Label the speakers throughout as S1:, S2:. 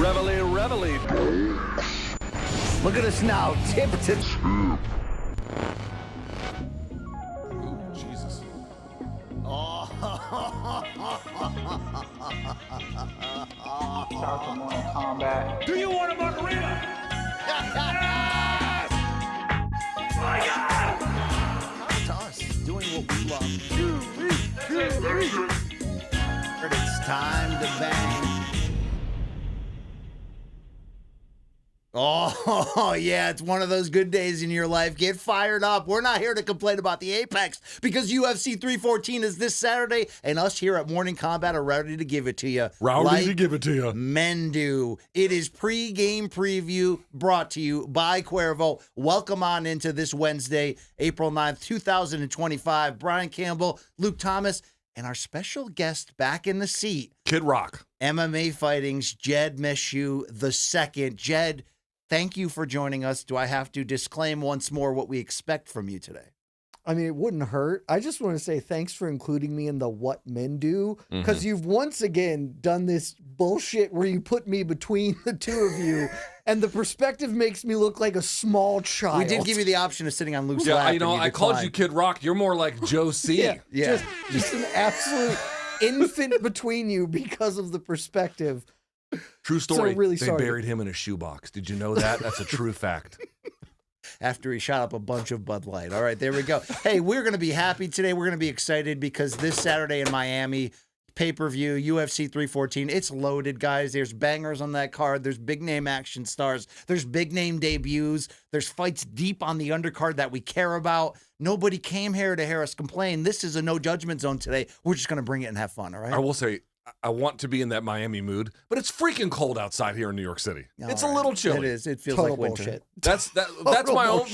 S1: Reveille.
S2: Look at us now, tip to tip.
S3: Jesus.
S4: Shout out to Morning Kombat.
S1: Do you want a margarita? Yes! My God!
S2: It's us doing what we love. It's time to bang. Oh, yeah, it's one of those good days in your life. Get fired up. We're not here to complain about the Apex because UFC 314 is this Saturday, and us here at Morning Kombat are ready to give it to you. Men do. It is Pregame Preview brought to you by Cuervo. Welcome on into this Wednesday, April 9th, 2025. Brian Campbell, Luke Thomas, and our special guest back in the seat.
S3: Kid Rock.
S2: MMA Fighting's Jed Meshew II. Jed, thank you for joining us. Do I have to disclaim once more what we expect from you today?
S5: I mean, it wouldn't hurt. I just want to say thanks for including me in the what men do, because you've once again done this bullshit where you put me between the two of you, and the perspective makes me look like a small child.
S2: We did give you the option of sitting on Luke's lap.
S3: Yeah, you know, I called you Kid Rock. You're more like Joe C.
S2: Yeah.
S5: Just an absolute infant between you because of the perspective.
S3: True story.
S5: So really
S3: they
S5: sorry.
S3: buried him in a shoebox. Did you know that? That's a true fact.
S2: After he shot up a bunch of Bud Light. All right, there we go. Hey, we're going to be happy today. We're going to be excited because this Saturday in Miami, pay-per-view, UFC 314, it's loaded, guys. There's bangers on that card. There's big-name action stars. There's big-name debuts. There's fights deep on the undercard that we care about. Nobody came here to hear us complain. This is a no-judgment zone today. We're just going to bring it and have fun, all right?
S3: I will say, I want to be in that Miami mood, but it's freaking cold outside here in New York City. It's a little chilly.
S2: It is. It feels
S5: Total
S2: like winter.
S5: bullshit.
S3: That's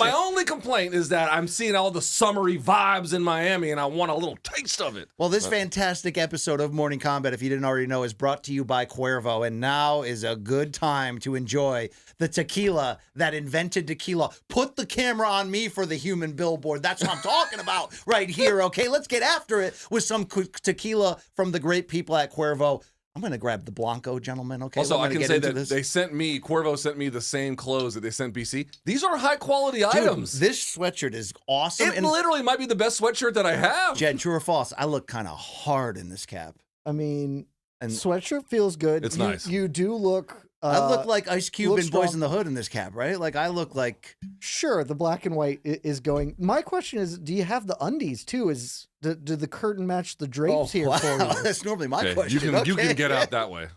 S3: my only complaint is that I'm seeing all the summery vibes in Miami, and I want a little taste of it.
S2: Well, this fantastic episode of Morning Kombat, if you didn't already know, is brought to you by Cuervo, and now is a good time to enjoy the tequila that invented tequila. Put the camera on me for the human billboard. That's what I'm talking about right here, okay? Let's get after it with some tequila from the great people at Cuervo. I'm going to grab the Blanco, gentlemen, okay?
S3: Also, I can say that Cuervo sent me the same clothes that they sent BC. These are high-quality items.
S2: This sweatshirt is awesome.
S3: It literally might be the best sweatshirt that I have.
S2: Jed, true or false, I look kind of hard in this cap.
S5: I mean,
S2: And
S5: sweatshirt feels good.
S3: It's nice.
S5: You do look...
S2: I look like Ice Cube in
S5: strong.
S2: Boys in the Hood in this cap, right? Like, I look like...
S5: Sure, the black and white is going. My question is, do you have the undies too? Do the curtain match the drapes here for you?
S2: That's normally my
S3: Okay,
S2: question.
S3: you can get out that way.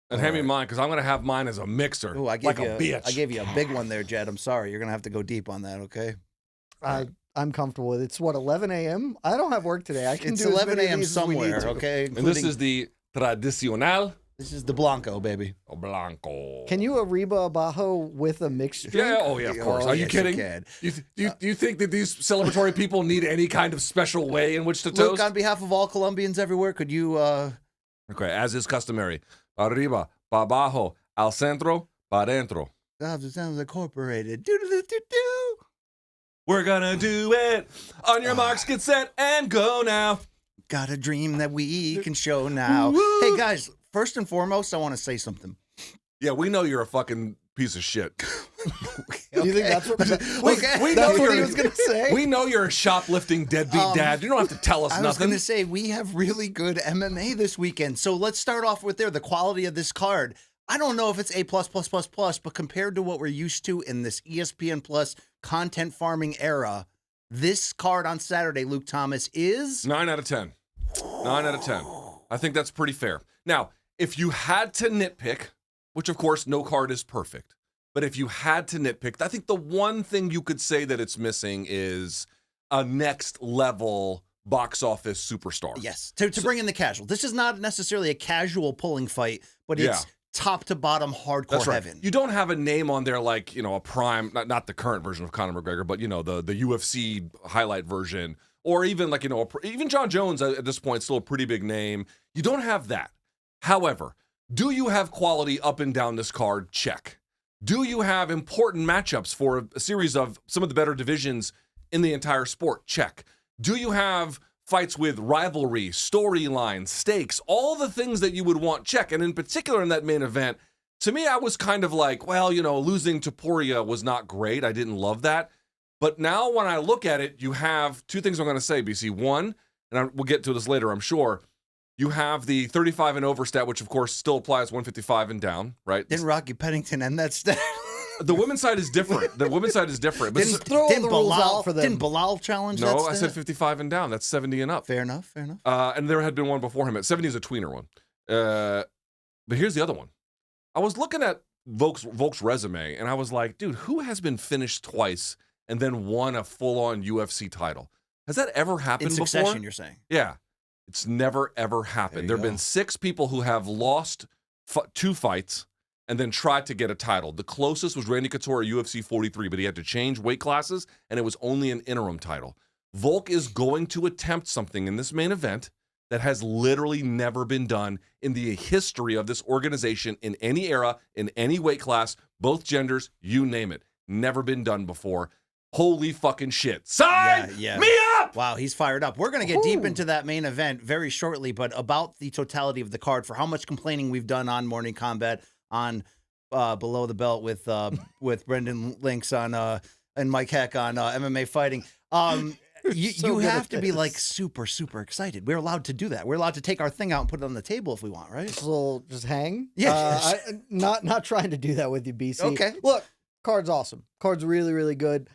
S3: And hand me mine, because I'm going to have mine as a mixer,
S2: Ooh,
S3: like a bitch.
S2: I gave you a big one there, Jed. I'm sorry. You're going to have to go deep on that, okay?
S5: I'm comfortable with it. It's what, 11 a.m.? I don't have work today. I can
S2: It's
S5: do as
S2: 11
S5: many of
S2: a.m.
S5: these as we need
S2: somewhere,
S5: to.
S2: okay?
S3: And this is the tradicional
S2: This is the Blanco, baby.
S3: Blanco.
S5: Can you Arriba Abajo with a mixed drink?
S3: Yeah, oh yeah, of course. Are you
S2: yes,
S3: kidding?
S2: can.
S3: Do you think that these celebratory people need any kind of special way in which to
S2: Luke,
S3: toast?
S2: on behalf of all Colombians everywhere, could you...
S3: Okay, as is customary. Arriba, pa abajo, al centro, pa dentro.
S2: Sounds incorporated. Do-do-do-do-do.
S3: We're gonna do it. On your marks, get set, and go now.
S2: Got a dream that we can show now. Hey, guys, first and foremost, I want to say something.
S3: Yeah, we know you're a fucking piece of shit.
S5: Do you think that's what,
S2: Okay.
S5: that's what he was going to say?
S3: We know you're a shoplifting deadbeat dad. You don't have to tell us
S2: I was
S3: nothing.
S2: going to say, we have really good MMA this weekend. So let's start off with the quality of this card. I don't know if it's A++++, but compared to what we're used to in this ESPN Plus content farming era, this card on Saturday, Luke Thomas, is...
S3: 9 out of 10. 9 out of 10. I think that's pretty fair. Now, if you had to nitpick, which of course no card is perfect, but if you had to nitpick, I think the one thing you could say that it's missing is a next level box office superstar.
S2: Yes, to bring in the casual. This is not necessarily a casual pulling fight, but it's top to bottom hardcore
S3: That's right.
S2: heaven.
S3: You don't have a name on there like, a prime, not the current version of Conor McGregor, but, the UFC highlight version, or even like, even John Jones at this point, still a pretty big name. You don't have that. However, do you have quality up and down this card? Check. Do you have important matchups for a series of some of the better divisions in the entire sport? Check. Do you have fights with rivalry, storyline, stakes, all the things that you would want check. And in particular in that main event, to me, I was kind of like, well, losing to Poirier was not great. I didn't love that. But now when I look at it, you have two things I'm going to say, BC. One, and we'll get to this later, I'm sure, you have the 35 and over stat, which of course still applies 155 and down, right?
S2: Didn't Rocky Pennington end that stat?
S3: The women's side is different. But
S2: Didn't Bilal challenge that
S3: no,
S2: stat?
S3: I said 55 and down. That's 70 and up.
S2: Fair enough.
S3: And there had been one before him. At 70 is a tweener one. But here's the other one. I was looking at Volk's resume, and I was like, dude, who has been finished twice and then won a full-on UFC title? Has that ever happened
S2: In
S3: before?
S2: succession, you're saying?
S3: Yeah. It's never, ever happened. There have been 6 people who have lost 2 fights and then tried to get a title. The closest was Randy Couture at UFC 43, but he had to change weight classes, and it was only an interim title. Volk is going to attempt something in this main event that has literally never been done in the history of this organization in any era, in any weight class, both genders, you name it. Never been done before. Holy fucking shit. Sign me up!
S2: Wow, he's fired up. We're going to get deep into that main event very shortly, but about the totality of the card, for how much complaining we've done on Morning Combat, on Below the Belt with Brendan Links on and Mike Heck on MMA Fighting. You have to be like super, super excited. We're allowed to do that. We're allowed to take our thing out and put it on the table if we want, right?
S5: Just hang.
S2: Yeah.
S5: Not trying to do that with you, BC.
S2: Okay.
S5: Look, card's awesome. Card's really, really good.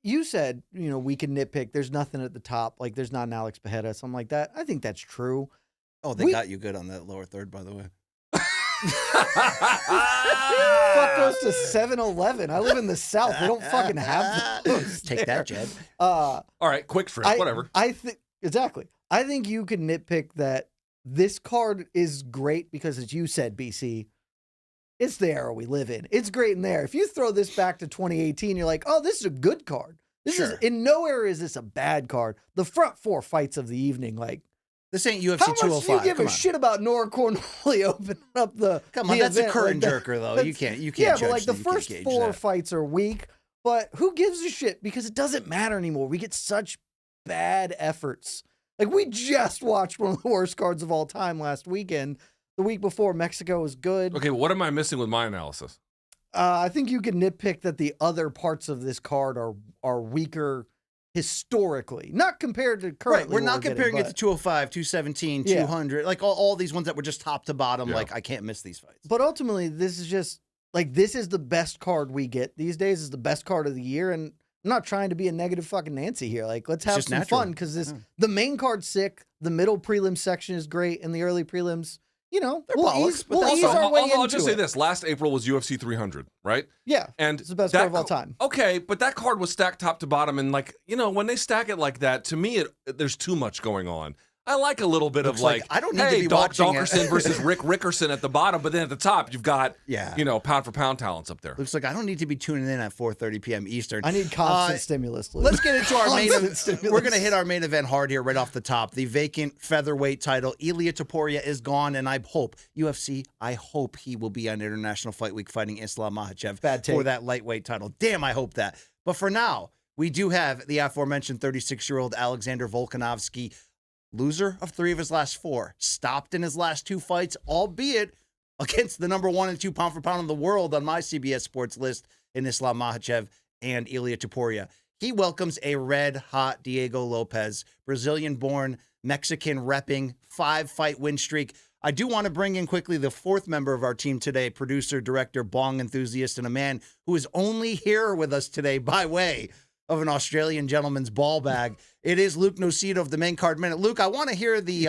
S5: You said, we can nitpick. There's nothing at the top. Like, there's not an Alex Pajeda, something like that. I think that's true.
S2: Oh, they got you good on that lower third, by the way.
S5: Fuck goes to 7-Eleven. I live in the South. They don't fucking have those.
S2: Take that, Jed.
S3: All right, quick trip, whatever.
S5: Exactly. I think you can nitpick that this card is great because, as you said, BC, it's the era we live in. It's great in there. If you throw this back to 2018, you're like, oh, this is a good card. In no era is this a bad card. The front 4 fights of the evening, like,
S2: this ain't UFC 205.
S5: How much do you give a shit about Nora Cornoli opening up the
S2: Come on, that's
S5: event?
S2: a curtain jerker, though. You can't
S5: Yeah,
S2: judge
S5: but like the
S2: you
S5: first
S2: can't gauge
S5: 4
S2: that.
S5: fights are weak, but who gives a shit? Because it doesn't matter anymore. We get such bad efforts. Like, we just watched one of the worst cards of all time last weekend. The week before, Mexico was good.
S3: Okay, what am I missing with my analysis?
S5: I think you can nitpick that the other parts of this card are weaker historically, not compared to currently.
S2: Right, we're not comparing it to 205, 217, 200, like all these ones that were just top to bottom.
S3: Yeah.
S2: Like, I can't miss these fights.
S5: But ultimately, this is just like, this is the best card we get these days. Is the best card of the year, and I'm not trying to be a negative fucking Nancy here. Like, let's have some fun because the main card's sick. The middle prelim section is great, and the early prelims, we'll ease our way into
S3: I'll just say
S5: it.
S3: this. Last April was UFC 300, right?
S5: Yeah,
S3: and
S5: it's the best card of all time.
S3: Okay, but that card was stacked top to bottom, and when they stack it like that, to me, there's too much going on. I like a little bit of
S2: I don't need to be watching
S3: Donkerson versus Rick Rickerson at the bottom, but then at the top you've got pound for pound talents up there.
S2: Looks like I don't need to be tuning in at 4:30 p.m. Eastern.
S5: I need constant stimulus. Luke.
S2: Let's get into our main event. We're going to hit our main event hard here right off the top. The vacant featherweight title. Ilia Topuria is gone, and I hope he will be on International Fight Week fighting Islam Makhachev for that lightweight title. Damn, I hope that. But for now, we do have the aforementioned 36-year-old Alexander Volkanovski, loser of 3 of his last 4, stopped in his last 2 fights, albeit against the number 1 and 2 pound for pound in the world on my CBS Sports list in Islam Makhachev and Ilia Topuria. He welcomes a red-hot Diego Lopes, Brazilian-born, Mexican-repping, 5-fight win streak. I do want to bring in quickly the 4th member of our team today, producer, director, bong enthusiast, and a man who is only here with us today by way of an Australian gentleman's ball bag. It is Luke Nocito of the Main Card Minute. Luke, I want to hear the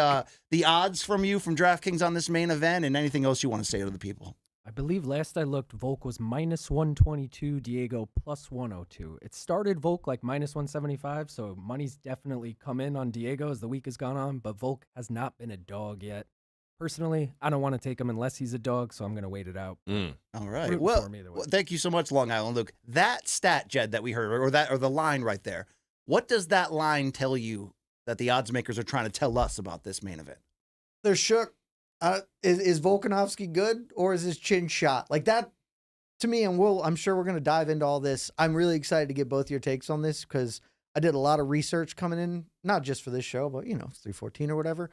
S2: odds from you from DraftKings on this main event and anything else you want to say to the people.
S6: I believe last I looked, Volk was minus 122, Diego plus 102. It started Volk like minus 175, so money's definitely come in on Diego as the week has gone on, but Volk has not been a dog yet. Personally, I don't want to take him unless he's a dog, so I'm going to wait it out.
S2: All right. Well, thank you so much, Long Island Luke. That stat, Jed, that we heard, or the line right there, what does that line tell you that the odds makers are trying to tell us about this main event?
S5: They're shook. Is Volkanovski good, or is his chin shot? Like that, to me, and I'm sure we're going to dive into all this. I'm really excited to get both your takes on this because I did a lot of research coming in, not just for this show, but, you know, it's 314 or whatever.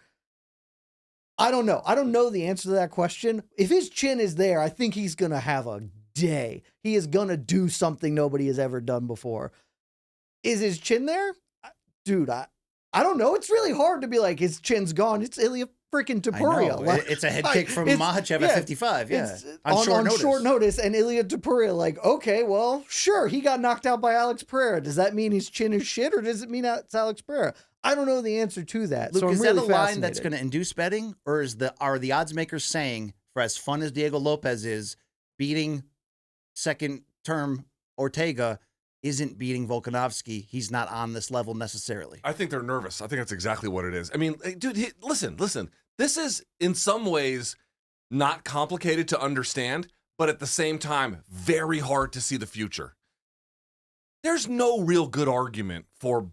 S5: I don't know. I don't know the answer to that question. If his chin is there, I think he's going to have a day. He is going to do something nobody has ever done before. Is his chin there? Dude, I don't know. It's really hard to be like, his chin's gone. It's Ilia freaking Topuria.
S2: Like, it's a head kick from Makhachev at 55. Yeah.
S5: On short notice. And Ilia Topuria, like, okay, well, sure. He got knocked out by Alex Pereira. Does that mean his chin is shit, or does it mean it's Alex Pereira? I don't know the answer to that.
S2: Luke,
S5: so I'm
S2: is
S5: really
S2: that a line
S5: fascinated.
S2: that's going to induce betting, or are the odds makers saying, for as fun as Diego Lopes is, beating second term Ortega isn't beating Volkanovski? He's not on this level necessarily.
S3: I think they're nervous. I think that's exactly what it is. I mean, dude, listen. This is in some ways not complicated to understand, but at the same time, very hard to see the future. There's no real good argument for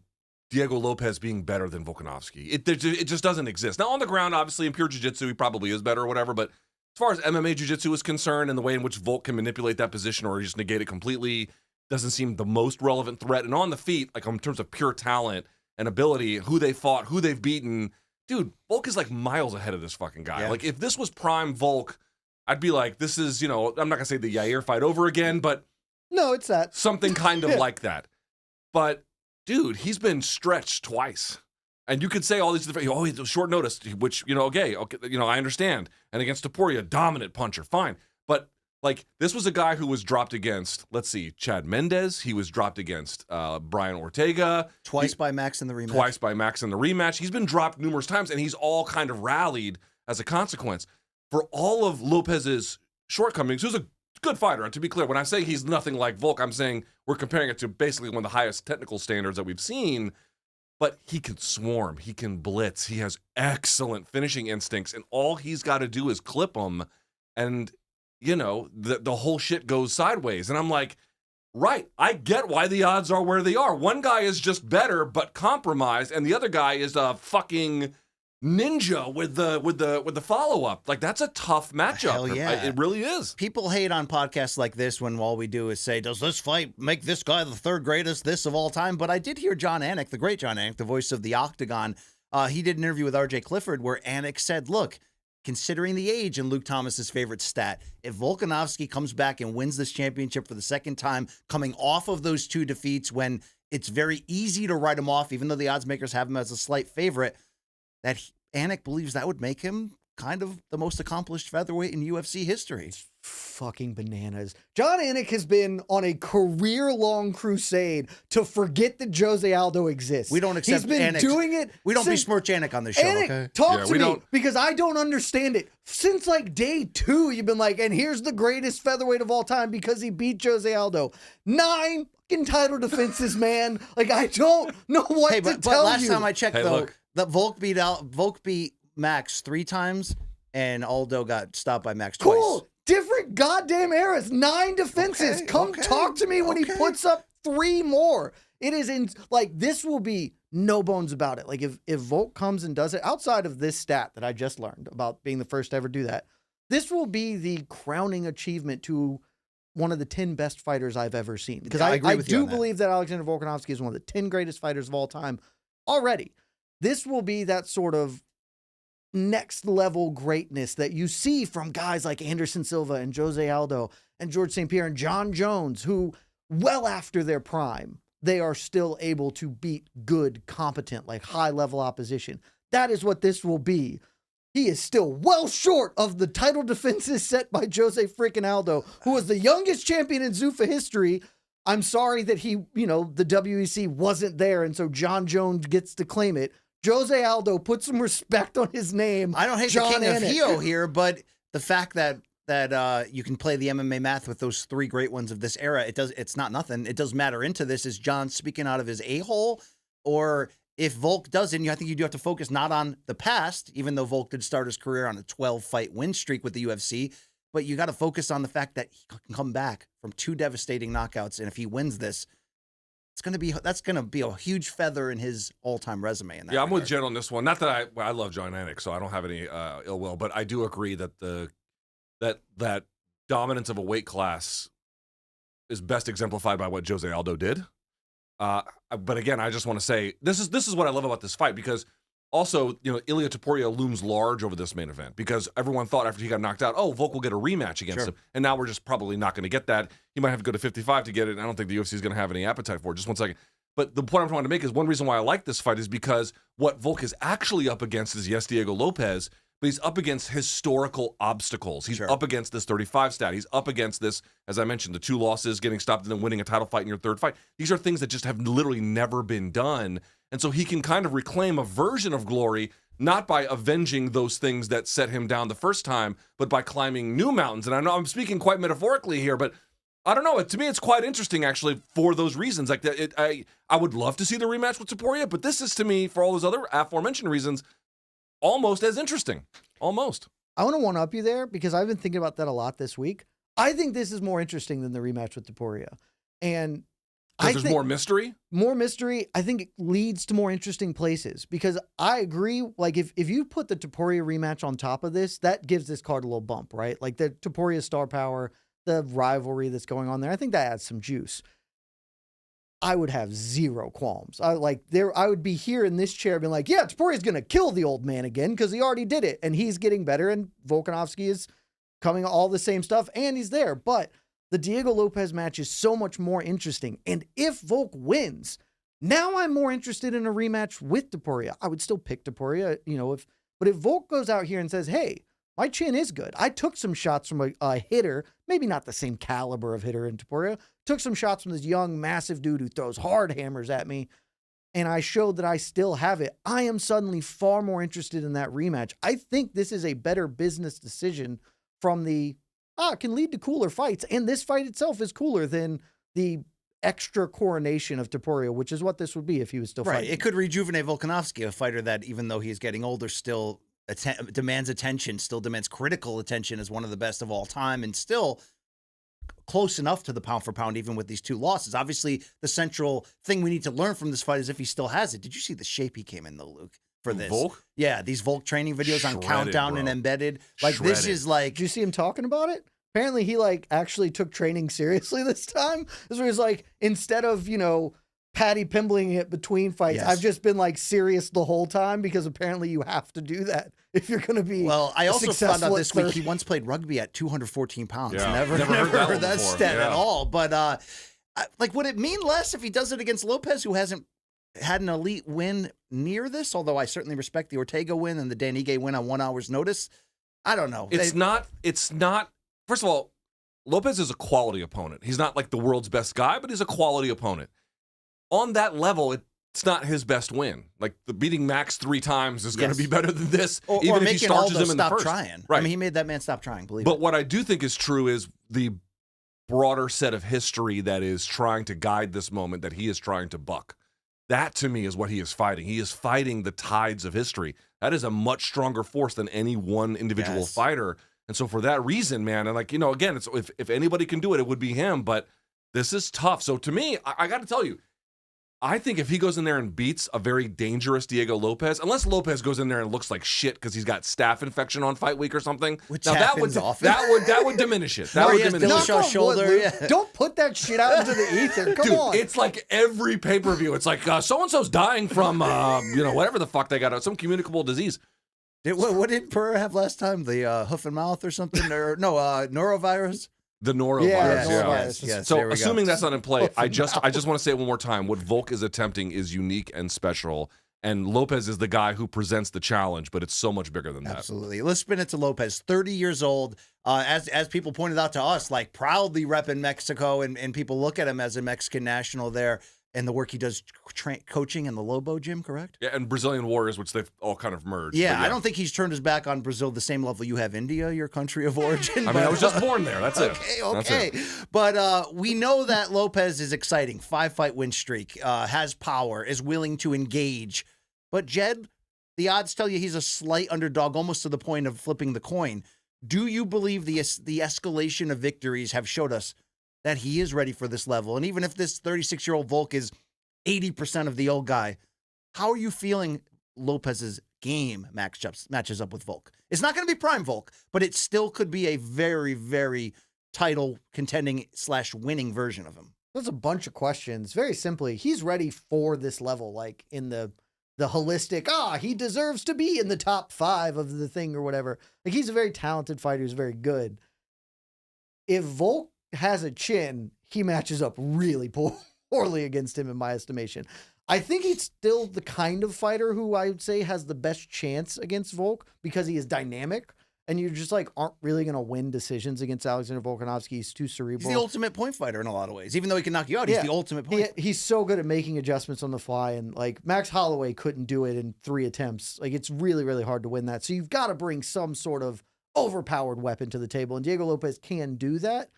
S3: Diego Lopes being better than Volkanovski. It just doesn't exist. Now, on the ground, obviously, in pure jiu-jitsu, he probably is better or whatever, but as far as MMA jiu-jitsu is concerned and the way in which Volk can manipulate that position or just negate it completely, doesn't seem the most relevant threat. And on the feet, like in terms of pure talent and ability, who they fought, who they've beaten, dude, Volk is like miles ahead of this fucking guy.
S2: Yeah.
S3: Like, if this was prime Volk, I'd be like, this is, I'm not going to say the Yair fight over again, but
S5: No, it's that.
S3: something kind of like that. But, dude, he's been stretched twice. And you could say all these different, it was short notice, which, okay, I understand. And against Topuria, dominant puncher, fine. But, like, this was a guy who was dropped against, let's see, Chad Mendez. He was dropped against Brian Ortega.
S2: Twice by Max in the rematch. He's been dropped numerous times, and he's all kind of rallied as a consequence. For all of Lopez's shortcomings, he was a good fighter. And to be clear, when I say he's nothing like Volk, I'm saying we're comparing it to basically one of the highest technical standards that we've seen. But he can swarm. He can blitz. He has excellent finishing instincts. And all he's got to do is clip him. And, the whole shit goes sideways. And I'm like, right, I get why the odds are where they are. One guy is just better, but compromised. And the other guy is a fucking ninja with the follow-up. Like, that's a tough matchup. Hell yeah.
S3: It really is.
S2: People hate on podcasts like this when all we do is say, does this fight make this guy the third greatest this of all time? But I did hear John Anik, the great John Anik, the voice of the Octagon. He did an interview with RJ Clifford where Anik said, look, considering the age and Luke Thomas's favorite stat, if Volkanovski comes back and wins this championship for the second time, coming off of those two defeats when it's very easy to write him off, even though the odds makers have him as a slight favorite, that Anik believes that would make him kind of the most accomplished featherweight in UFC history.
S5: Fucking bananas. John Anik has been on a career-long crusade to forget that Jose Aldo exists.
S2: We don't accept
S5: He's been
S2: Anik.
S5: doing it.
S2: We don't
S5: since,
S2: besmirch Anik on this show,
S5: Anik,
S2: okay?
S5: talk
S3: Yeah,
S5: to
S3: we
S5: me
S3: don't.
S5: because I don't understand it. Since like day 2, you've been like, and here's the greatest featherweight of all time because he beat Jose Aldo. 9 fucking title defenses, man. Like, I don't know what to
S2: But
S5: tell
S2: last
S5: you.
S2: time I checked,
S3: Hey,
S2: though,
S3: look.
S2: that Volk beat Max 3 times, and Aldo got stopped by Max twice.
S5: Cool. Different goddamn eras. 9 defenses.
S2: Okay,
S5: Come
S2: okay,
S5: talk to me when he
S2: okay.
S5: puts up 3 more. It is this will be no bones about it. Like if Volk comes and does it outside of this stat that I just learned about being the first to ever do that, this will be the crowning achievement to one of the 10 best fighters I've ever seen. Because
S2: I
S5: I
S2: agree with you
S5: do
S2: on that.
S5: believe that Alexander Volkanovski is one of the 10 greatest fighters of all time already. This will be that sort of next level greatness that you see from guys like Anderson Silva and Jose Aldo and George St. Pierre and John Jones, who well after their prime, they are still able to beat good, competent, like high level opposition. That is what this will be. He is still well short of the title defenses set by Jose freaking Aldo, who was the youngest champion in Zuffa history. I'm sorry that he, the WEC wasn't there. And so John Jones gets to claim it. Jose Aldo, put some respect on his name.
S2: I don't hate
S5: John
S2: the king of
S5: Anik.
S2: Hio here, but the fact that you can play the MMA math with those 3 great ones of this era, it's not nothing. It does matter into this. Is John speaking out of his a-hole? Or if Volk doesn't, I think you do have to focus not on the past, even though Volk did start his career on a 12-fight win streak with the UFC, but you got to focus on the fact that he can come back from 2 devastating knockouts, and if he wins this, that's gonna be a huge feather in his all-time resume. In that
S3: I'm with
S2: regard.
S3: Jen on this one. Not that I love John Anik, so I don't have any ill will, but I do agree that that dominance of a weight class is best exemplified by what Jose Aldo did. But again, I just want to say this is what I love about this fight, because also, Ilia Topuria looms large over this main event, because everyone thought after he got knocked out, oh, Volk will get a rematch against him. And now we're just probably not going to get that. He might have to go to 55 to get it. I don't think the UFC is going to have any appetite for it. Just one second. But the point I'm trying to make is one reason why I like this fight is because what Volk is actually up against is, yes, Diego Lopes, but he's up against historical obstacles. He's up against this 35 stat. He's up against this, as I mentioned, the 2 losses, getting stopped, and then winning a title fight in your 3rd fight. These are things that just have literally never been done. And so he can kind of reclaim a version of glory, not by avenging those things that set him down the first time, but by climbing new mountains. And I know I'm speaking quite metaphorically here, but I don't know. To me, it's quite interesting, actually, for those reasons. Like, I would love to see the rematch with Topuria, but this is, to me, for all those other aforementioned reasons, almost as interesting. Almost.
S5: I want to one-up you there, because I've been thinking about that a lot this week. I think this is more interesting than the rematch with Topuria. And
S3: there's more mystery?
S5: More mystery, I think, it leads to more interesting places, because I agree. Like, if you put the Topuria rematch on top of this, that gives this card a little bump, right? Like the Topuria star power, the rivalry that's going on there, I think that adds some juice. I would have zero qualms. I would be here in this chair being like, yeah, Topuria's going to kill the old man again, because he already did it, and he's getting better, and Volkanovski is coming all the same stuff, and he's there. But the Diego Lopes match is so much more interesting. And if Volk wins, now I'm more interested in a rematch with Topuria. I would still pick Topuria, but if Volk goes out here and says, hey, my chin is good. I took some shots from a hitter, maybe not the same caliber of hitter in Topuria, took some shots from this young, massive dude who throws hard hammers at me, and I showed that I still have it. I am suddenly far more interested in that rematch. I think this is a better business decision from it can lead to cooler fights, and this fight itself is cooler than the extra coronation of Topuria, which is what this would be if he was still fighting.
S2: It could rejuvenate Volkanovski, a fighter that, even though he's getting older, still demands attention, still demands critical attention as one of the best of all time, and still close enough to the pound for pound, even with these 2 losses. Obviously, the central thing we need to learn from this fight is if he still has it. Did you see the shape he came in, though, Luke, for this?
S3: Volk?
S2: Yeah, these Volk training videos on Countdown, bro, and Embedded. Like, this is like...
S5: Did you see him talking about it? Apparently, he, actually took training seriously this time. This was like, instead of, Paddy Pimbling it between fights, I've just been, serious the whole time, because apparently you have to do that if you're going to be
S2: I also found out this week he once played rugby at 214 pounds.
S3: Yeah.
S2: Never heard that stat at all. But, would it mean less if he does it against Lopes, who hasn't had an elite win near this? Although I certainly respect the Ortega win and the Dan Ige win on 1 hour's notice. I don't know.
S3: It's not. First of all, Lopes is a quality opponent. He's not like the world's best guy, but he's a quality opponent. On that level, it's not his best win. Like, the beating Max 3 times is going to be better than this, even if he starches him in the first.
S2: Trying.
S3: Right.
S2: I mean, he made that man stop trying, believe
S3: But
S2: it.
S3: what I do think is true is the broader set of history that is trying to guide this moment that he is trying to buck. That, to me, is what he is fighting. He is fighting the tides of history. That is a much stronger force than any one individual fighter. And so for that reason, man, and again, it's, if anybody can do it, it would be him. But this is tough. So to me, I got to tell you, I think if he goes in there and beats a very dangerous Diego Lopes, unless Lopes goes in there and looks like shit because he's got staph infection on fight week or something,
S2: which
S3: now
S2: happens often.
S3: that would diminish it. That would diminish it.
S2: Shoulder.
S5: Don't put that shit out into the ether. Come on.
S3: It's like every pay-per-view. It's like so-and-so's dying from, whatever the fuck they got, some communicable disease.
S2: What did Pereira have last time? The hoof and mouth or something? Or no, norovirus?
S3: The norovirus.
S2: Yes.
S3: So assuming that's not in play, I just want to say it one more time. What Volk is attempting is unique and special, and Lopes is the guy who presents the challenge, but it's so much bigger than that.
S2: Absolutely. Let's spin it to Lopes, 30 years old. As people pointed out to us, proudly repping Mexico, and people look at him as a Mexican national there. And the work he does coaching in the Lobo gym, correct?
S3: Yeah, and Brazilian Warriors, which they've all kind of merged.
S2: Yeah, I don't think he's turned his back on Brazil the same level you have India, your country of origin.
S3: I was just born there. That's it.
S2: Okay.
S3: That's it.
S2: But we know that Lopes is exciting. 5-fight win streak, has power, is willing to engage. But Jed, the odds tell you he's a slight underdog, almost to the point of flipping the coin. Do you believe the escalation of victories have showed us that he is ready for this level? And even if this 36-year-old Volk is 80% of the old guy, how are you feeling Lopes's game matches up with Volk? It's not going to be prime Volk, but it still could be a very, very title contending / winning version of him.
S5: There's a bunch of questions. Very simply, he's ready for this level, like in the holistic, he deserves to be in the top 5 of the thing or whatever. Like, he's a very talented fighter who's very good. If Volk has a chin, he matches up really poorly against him, in my estimation. I think he's still the kind of fighter who I would say has the best chance against Volk because he is dynamic. And you just like aren't really going to win decisions against Alexander Volkanovski. He's too cerebral.
S2: He's the ultimate point fighter in a lot of ways. Even though he can knock you out, he's the ultimate point.
S5: He's so good at making adjustments on the fly. And like Max Holloway couldn't do it in 3 attempts. Like, it's really, really hard to win that. So you've got to bring some sort of overpowered weapon to the table. And Diego Lopes can do that.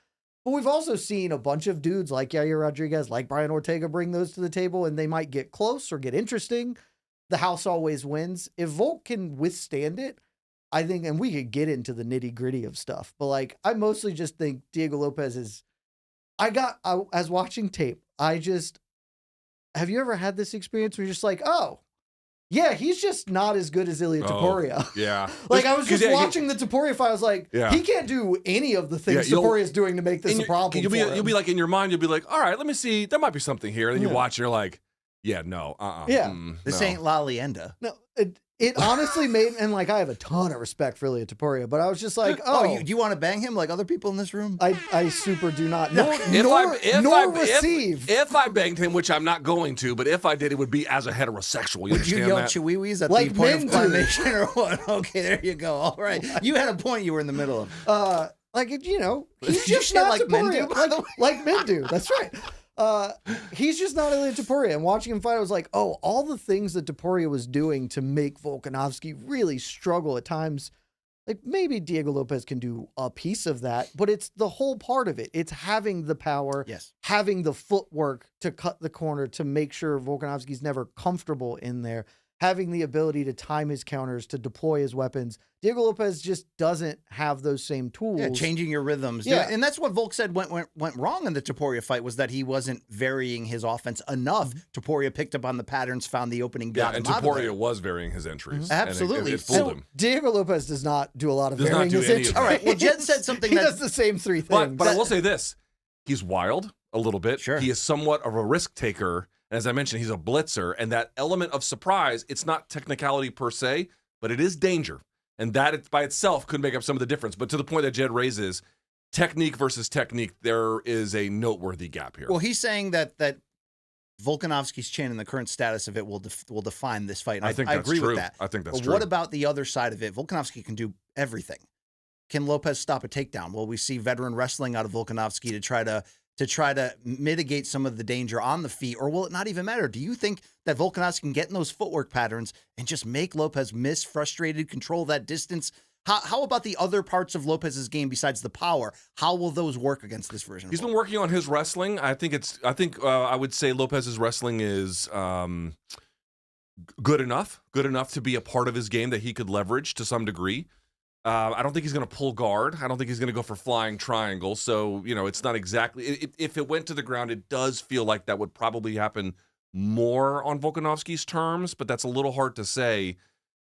S5: But we've also seen a bunch of dudes like Yair Rodríguez, like Brian Ortega, bring those to the table, and they might get close or get interesting. The house always wins. If Volk can withstand it, I think, and we could get into the nitty gritty of stuff, but like, I mostly just think Diego Lopes is, as watching tape, have you ever had this experience where you're just like, oh, yeah, he's just not as good as Ilia Topuria.
S3: Yeah.
S5: Like, I was just watching the Topuria fight. I was like, he can't do any of the things Topuria is doing to make this a problem for him.
S3: You'll be like, in your mind, you'll be like, all right, let me see. There might be something here. And then you watch, and you're like, yeah, no,
S2: This ain't La Leyenda.
S5: No, it honestly made, and like, I have a ton of respect for Ilia Topuria, but I was just like,
S2: do you want to bang him like other people in this room?
S5: I super do not.
S3: If I banged him, which I'm not going to, but if I did, it would be as a heterosexual. You
S2: Would you yell chihuihuis at
S5: like
S2: the point of
S5: men do.
S2: climation or what? Okay, there you go. All right. You had a point you were in the middle of.
S5: He's just
S2: say
S5: not
S2: like men do,
S5: Topuria.
S2: by the way?
S5: Like men do. That's right. He's just not Ilia Topuria. And watching him fight, I was like, all the things that Topuria was doing to make Volkanovski really struggle at times. Like, maybe Diego Lopes can do a piece of that, but it's the whole part of it. It's having the power, having the footwork to cut the corner to make sure Volkanovski's never comfortable in there, having the ability to time his counters, to deploy his weapons. Diego Lopes just doesn't have those same tools.
S2: Yeah, changing your rhythms.
S5: Yeah.
S2: And that's what Volk said went wrong in the Topuria fight, was that he wasn't varying his offense enough. Topuria picked up on the patterns, found the opening, got him out of
S3: Topuria
S2: there.
S3: was varying his entries.
S2: Absolutely.
S3: And it fooled him.
S5: Diego Lopes does not do a lot of
S3: Does not
S5: varying
S3: do
S5: his
S3: any
S5: entries.
S3: of that.
S2: All right, well, Jed said something
S5: he
S2: that
S5: does the same 3 things.
S3: But I will say this. He's wild a little bit.
S2: Sure.
S3: He is somewhat of a risk taker. And as I mentioned, he's a blitzer. And that element of surprise, it's not technicality per se, but it is danger. And that by itself could make up some of the difference. But to the point that Jed raises, technique versus technique, there is a noteworthy gap here.
S2: Well, he's saying that Volkanovski's chin and the current status of it will define this fight. And
S3: I think
S2: I
S3: that's
S2: agree
S3: true.
S2: with that.
S3: I think that's
S2: but
S3: true.
S2: What about the other side of it? Volkanovski can do everything. Can Lopes stop a takedown? Will we see veteran wrestling out of Volkanovski to try to mitigate some of the danger on the feet, or will it not even matter? Do you think that Volkanovski can get in those footwork patterns and just make Lopes miss, frustrated, control that distance? How about the other parts of Lopez's game besides the power? How will those work against this version?
S3: He's been working on his wrestling. I would say Lopez's wrestling is good enough to be a part of his game that he could leverage to some degree. I don't think he's going to pull guard. I don't think he's going to go for flying triangle. So, it's not exactly... If it went to the ground, it does feel like that would probably happen more on Volkanovski's terms, but that's a little hard to say.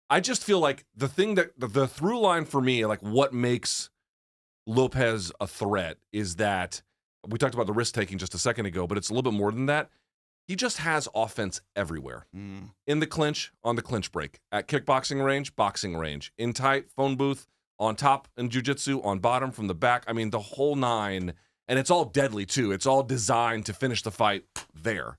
S3: I just feel like the thing that... The through line for me, like what makes Lopes a threat is that... We talked about the risk-taking just a second ago, but it's a little bit more than that. He just has offense everywhere. In the clinch, on the clinch break. At kickboxing range, boxing range. In tight, phone booth, on top in jiu-jitsu, on bottom, from the back. I mean, the whole 9. And it's all deadly, too. It's all designed to finish the fight there.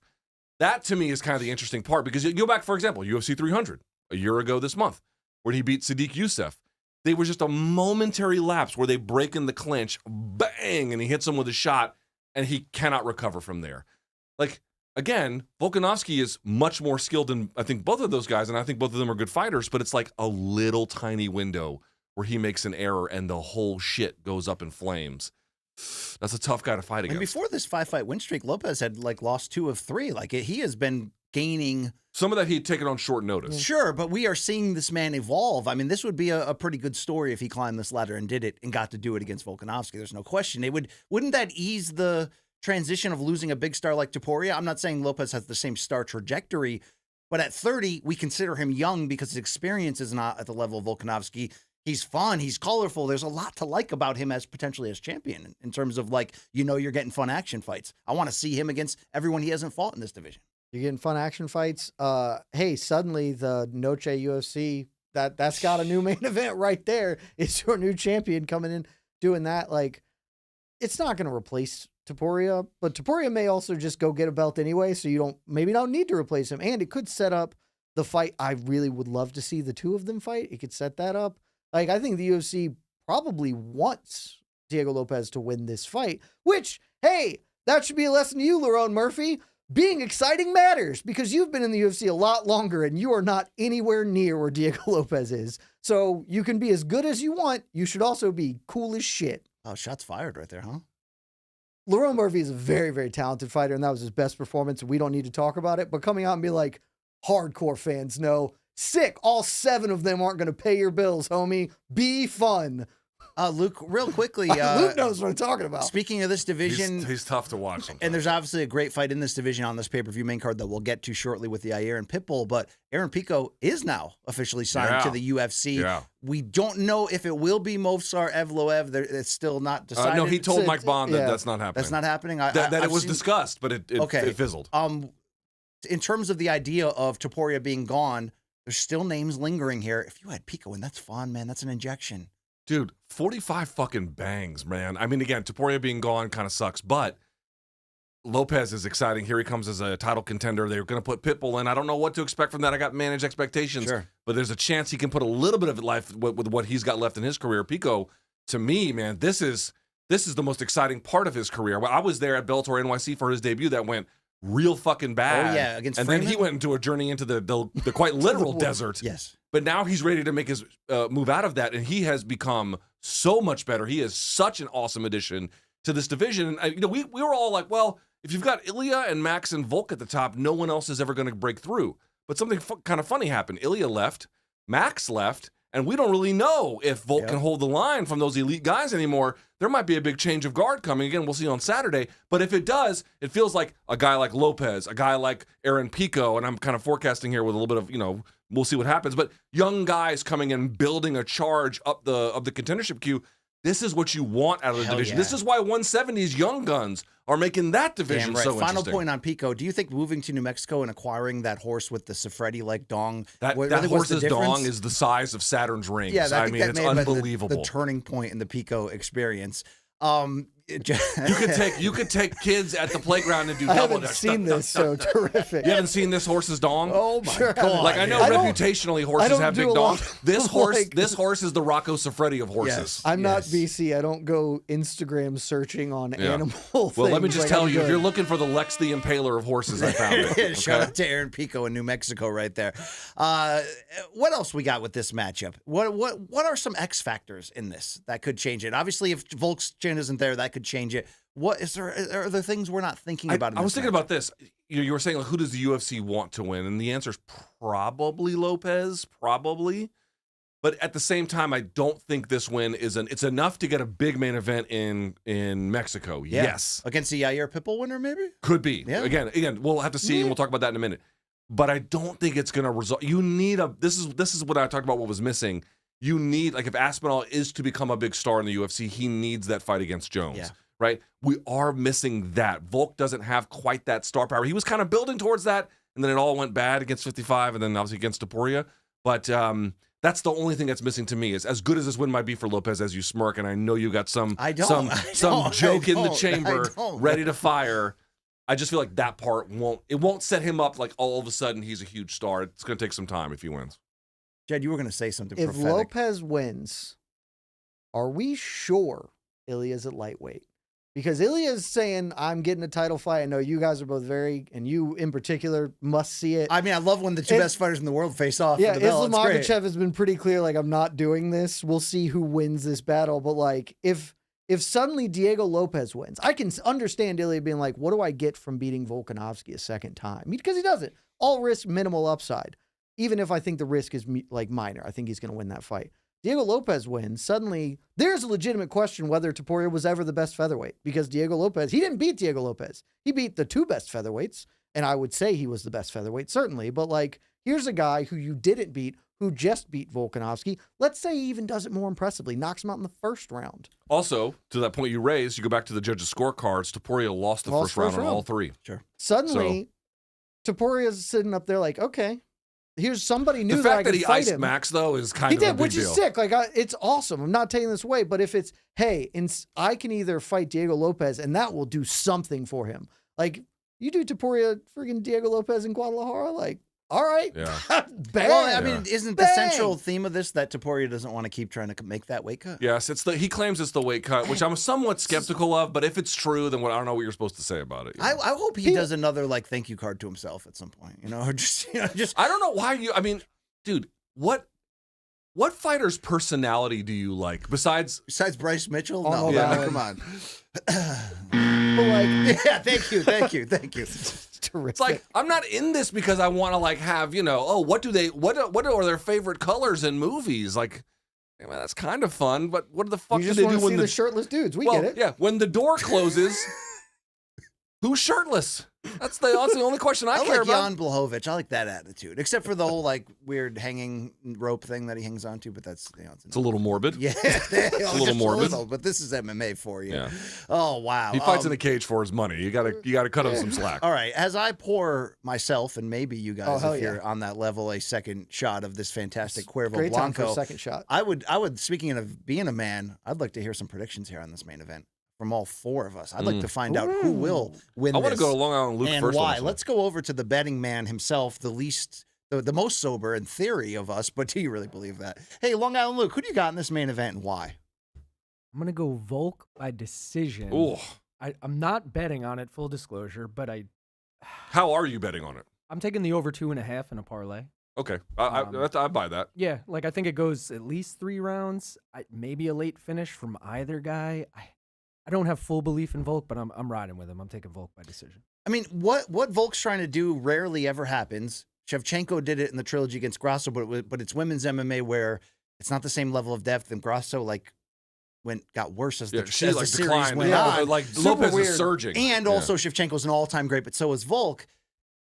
S3: That, to me, is kind of the interesting part. Because you go back, for example, UFC 300, a year ago this month, where he beat Sadiq Youssef. They were just a momentary lapse where they break in the clinch, bang, and he hits him with a shot, and he cannot recover from there. Like... Again, Volkanovski is much more skilled than I think both of those guys, and I think both of them are good fighters, but it's like a little tiny window where he makes an error and the whole shit goes up in flames. That's a tough guy to fight against.
S2: And before this 5-fight win streak, Lopes had lost 2 of 3. He has been gaining...
S3: Some of that he'd taken on short notice.
S2: Sure, but we are seeing this man evolve. I mean, this would be a pretty good story if he climbed this ladder and did it and got to do it against Volkanovski. There's no question. Wouldn't that ease the transition of losing a big star like Topuria? I'm not saying Lopes has the same star trajectory, but at 30, we consider him young because his experience is not at the level of Volkanovski. He's fun. He's colorful. There's a lot to like about him as potentially as champion in terms of like, you're getting fun action fights. I want to see him against everyone he hasn't fought in this division.
S5: You're getting fun action fights. Hey, suddenly the Noche UFC, that's got a new main event right there. It's your new champion coming in doing that. Like, it's not going to replace Topuria, but Topuria may also just go get a belt anyway, so you maybe don't need to replace him. And it could set up the fight. I really would love to see the two of them fight. It could set that up. Like, I think the UFC probably wants Diego Lopes to win this fight, which, hey, that should be a lesson to you, Lerone Murphy. Being exciting matters because you've been in the UFC a lot longer and you are not anywhere near where Diego Lopes is. So you can be as good as you want. You should also be cool as shit.
S2: Oh, shots fired right there, huh?
S5: Lerone Murphy is a very, very talented fighter, and that was his best performance. We don't need to talk about it, but coming out and be like, hardcore fans know, sick, all 7 of them aren't going to pay your bills, homie. Be fun.
S2: Luke, real quickly.
S5: Luke knows what I'm talking about.
S2: Speaking of this division.
S3: He's tough to watch sometimes.
S2: And there's obviously a great fight in this division on this pay-per-view main card that we'll get to shortly with the Yair and Pitbull, but Aaron Pico is now officially signed to the UFC.
S3: Yeah.
S2: We don't know if it will be Movsar Evloev. It's still not decided.
S3: No, he told Mike Bond that that's not happening.
S2: That's not happening?
S3: That it was discussed, but it fizzled.
S2: In terms of the idea of Topuria being gone, there's still names lingering here. If you had Pico in, that's fun, man. That's an injection.
S3: Dude, 45 fucking bangs, man. I mean, again, Topuria being gone kind of sucks, but Lopes is exciting. Here he comes as a title contender. They're going to put Pitbull in. I don't know what to expect from that. I got managed expectations, but there's a chance he can put a little bit of life with what he's got left in his career. Pico, to me, man, this is the most exciting part of his career. I was there at Bellator NYC for his debut that went real fucking bad.
S2: Oh, yeah, against
S3: and
S2: Freeman?
S3: Then he went into a journey into the quite literal desert.
S2: Yes.
S3: But now he's ready to make his move out of that, and he has become so much better. He is such an awesome addition to this division. And we were all like, well, if you've got Ilya and Max and Volk at the top, no one else is ever going to break through. But something kind of funny happened. Ilya left, Max left, and we don't really know if Volk can hold the line from those elite guys anymore. There might be a big change of guard coming. Again, we'll see on Saturday. But if it does, it feels like a guy like Lopes, a guy like Aaron Pico, and I'm kind of forecasting here with a little bit of, we'll see what happens. But young guys coming in, building a charge up the contendership queue. This is what you want out of the division.
S2: Yeah.
S3: This is why 170's young guns are making that division so
S2: Final
S3: interesting.
S2: point on Pico. Do you think moving to New Mexico and acquiring that horse with the Sifredi-like dong,
S3: that
S2: really
S3: horse's dong is the size of Saturn's rings.
S2: Yeah, I mean,
S3: it's unbelievable.
S2: The turning point in the Pico experience.
S3: You could take kids at the playground and do
S5: I
S3: double.
S5: haven't seen this, so terrific.
S3: You haven't seen this horse's dong?
S2: Oh my God!
S3: Like I know reputationally horses have big dongs. This horse is the Rocco Siffredi of horses.
S2: Yes.
S5: I'm not BC. I don't go Instagram searching on animal things.
S3: Well, let me just tell you,
S5: I'm
S3: if you're looking for the Lex the Impaler of horses, I found it. Okay?
S2: Shout out to Aaron Pico in New Mexico right there. What else we got with this matchup? What are some X factors in this that could change it? Obviously, if Volk's chin isn't there, that could change it. What is there? Are there things we're not thinking about?
S3: I was thinking about this. You were saying, like, who does the UFC want to win? And the answer is probably Lopes, probably. But at the same time, I don't think this win it's enough to get a big main event in Mexico.
S2: Yeah.
S3: Yes,
S2: against the Yair Pitbull winner, maybe
S3: could be.
S2: Yeah.
S3: Again, we'll have to see, and we'll talk about that in a minute. But I don't think it's going to result. You need This is what I talked about. What was missing. You need, like, if Aspinall is to become a big star in the UFC, he needs that fight against Jones.
S2: Yeah.
S3: Right? We are missing that. Volk doesn't have quite that star power. He was kind of building towards that, and then it all went bad against 55, and then obviously against Topuria. But that's the only thing that's missing to me. Is as good as this win might be for Lopes, as you smirk, and I know you got some joke in the chamber ready to fire. I just feel like that part won't set him up like all of a sudden he's a huge star. It's going to take some time if he wins.
S2: Jed, you were going to say something
S5: If
S2: prophetic.
S5: Lopes wins, are we sure Ilya's at lightweight? Because Ilya's saying, I'm getting a title fight. I know you guys are both and you in particular must see it.
S2: I mean, I love when the two best fighters in the world face off.
S5: Yeah,
S2: for the belt.
S5: Islam Makhachev has been pretty clear, like, I'm not doing this. We'll see who wins this battle. But, like, if suddenly Diego Lopes wins, I can understand Ilya being like, what do I get from beating Volkanovski a second time? Because he does it. All risk, minimal upside. Even if I think the risk is, like, minor. I think he's going to win that fight. Diego Lopes wins, suddenly there's a legitimate question whether Topuria was ever the best featherweight, because Diego Lopes, he didn't beat Diego Lopes. He beat the two best featherweights, and I would say he was the best featherweight, certainly. But, like, here's a guy who you didn't beat, who just beat Volkanovski. Let's say he even does it more impressively, knocks him out in the first round.
S3: Also, to that point you raised, you go back to the judges' scorecards. Topuria lost the first round on all three.
S2: Sure.
S5: Suddenly, Topuria's sitting up there like, okay, here's somebody new
S3: The
S5: that I
S3: fact
S5: can
S3: that he
S5: fight
S3: iced
S5: him.
S3: Max, though, is kind
S5: He
S3: of a
S5: did,
S3: big
S5: which
S3: deal.
S5: is sick. Like, it's awesome. I'm not taking this away, but if it's, hey, I can either fight Diego Lopes, and that will do something for him. Like, you do Topuria freaking Diego Lopes in Guadalajara, like, all right.
S3: Yeah.
S5: Bang.
S2: Well, I mean, isn't the
S5: Bang.
S2: central theme of this that Topuria doesn't want to keep trying to make that weight cut?
S3: Yes, he claims it's the weight cut, which I'm somewhat skeptical of. But if it's true, then I don't know what you're supposed to say about it.
S2: I hope he does another like thank you card to himself at some point. Or just
S3: I don't know why you. I mean, dude, what fighter's personality do you like besides
S2: Bryce Mitchell?
S5: Oh,
S2: No,
S5: yeah.
S2: come on.
S5: But like,
S2: Yeah, thank you.
S5: it's terrific.
S3: It's like I'm not in this because I want to like have what are their favorite colors in movies? Like, man, that's kind of fun, but what the fuck
S5: you
S3: do
S5: just
S3: they
S5: want
S3: do
S5: to
S3: when
S5: see the shirtless dudes. We get it.
S3: Yeah, when the door closes, who's shirtless? That's the only question I care
S2: like
S3: about.
S2: Jan Blachowicz. I like that attitude, except for the whole like weird hanging rope thing that he hangs onto. But that's
S3: It's a little morbid.
S2: yeah,
S3: a little morbid.
S2: but this is MMA for you.
S3: Yeah.
S2: Oh wow.
S3: He fights in a cage for his money. You gotta cut him some slack.
S2: All right, as I pour myself and maybe you guys,
S5: hell
S2: if
S5: yeah.
S2: you're on that level, a second shot of this fantastic Cuervo
S5: Great time for
S2: Blanco.
S5: a second shot.
S2: I would. Speaking of being a man, I'd like to hear some predictions here on this main event from all four of us. I'd like to find out who will win.
S3: I want to
S2: this
S3: go to Long Island Luke
S2: and
S3: first.
S2: why.
S3: on
S2: Let's go over to the betting man himself, the most sober in theory of us. But do you really believe that? Hey, Long Island Luke, who do you got in this main event and why?
S6: I'm gonna go Volk by decision.
S3: Ooh,
S6: I'm not betting on it, full disclosure, but
S3: how are you betting on it?
S6: I'm taking the over 2.5 in a parlay.
S3: Okay, I buy that.
S6: Yeah, like I think it goes at least 3 rounds. Maybe a late finish from either guy. I don't have full belief in Volk, but I'm riding with him. I'm taking Volk by decision.
S2: I mean, what Volk's trying to do rarely ever happens. Shevchenko did it in the trilogy against Grasso, but it's women's MMA where it's not the same level of depth. And Grasso got worse as the series
S3: declined.
S2: went
S3: Yeah,
S2: on.
S3: like
S5: Super
S3: Lopez
S5: weird.
S3: is surging,
S2: And also Shevchenko's an all-time great, but so is Volk.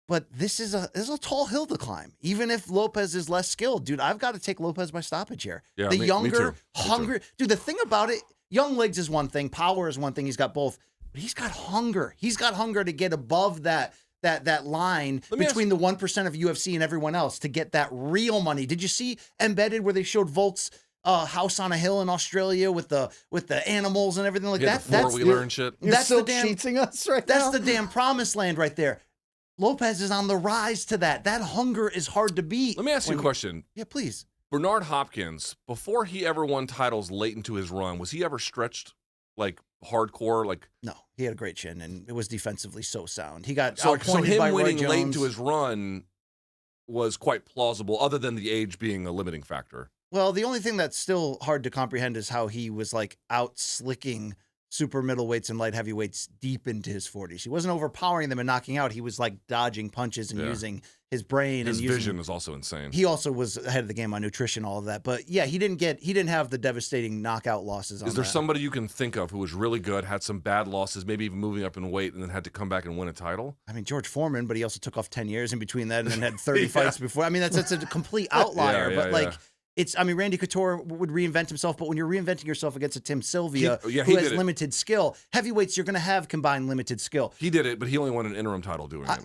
S2: But this is a tall hill to climb. Even if Lopez is less skilled, dude, I've got to take Lopez by stoppage here.
S3: Yeah,
S2: the
S3: me
S2: younger,
S3: too. Me too.
S2: hungry dude. The thing about it, young legs is one thing, power is one thing. He's got both, but he's got hunger. He's got hunger to get above that line between the 1% of UFC and everyone else to get that real money. Did you see Embedded where they showed Volk's house on a hill in Australia with the animals and everything like
S3: Yeah,
S2: that?
S3: the four-wheeler and shit.
S5: You're
S2: That's the
S5: silk
S2: damn.
S5: sheetsing us right
S2: That's
S5: now.
S2: the damn promised land right there. Lopez is on the rise to that. That hunger is hard to beat.
S3: Let me ask you a question.
S2: Yeah, please.
S3: Bernard Hopkins, before he ever won titles late into his run, was he ever stretched like hardcore? Like
S2: No, he had a great chin, and it was defensively so sound. He got
S3: so
S2: outpointed
S3: him
S2: by Roy
S3: winning late
S2: Jones.
S3: into his run was quite plausible, other than the age being a limiting factor.
S2: Well, the only thing that's still hard to comprehend is how he was like out slicking super middleweights and light heavyweights deep into his 40s. He wasn't overpowering them and knocking out. He was like dodging punches and
S3: Yeah.
S2: using his brain
S3: His
S2: and using
S3: vision is also insane.
S2: He also was ahead of the game on nutrition, all of that. But yeah, he didn't have the devastating knockout losses on
S3: Is there
S2: that.
S3: somebody you can think of who was really good, had some bad losses, maybe even moving up in weight, and then had to come back and win a title?
S2: I mean, George Foreman, but he also took off 10 years in between that and then had 30
S3: Yeah.
S2: fights before. I mean, that's a complete outlier.
S3: Yeah,
S2: but like,
S3: yeah.
S2: Randy Couture would reinvent himself, but when you're reinventing yourself against a Tim Sylvia
S3: He
S2: who has
S3: did it.
S2: limited skill, heavyweights, you're going to have combined limited skill.
S3: He did it, but he only won an interim title doing it.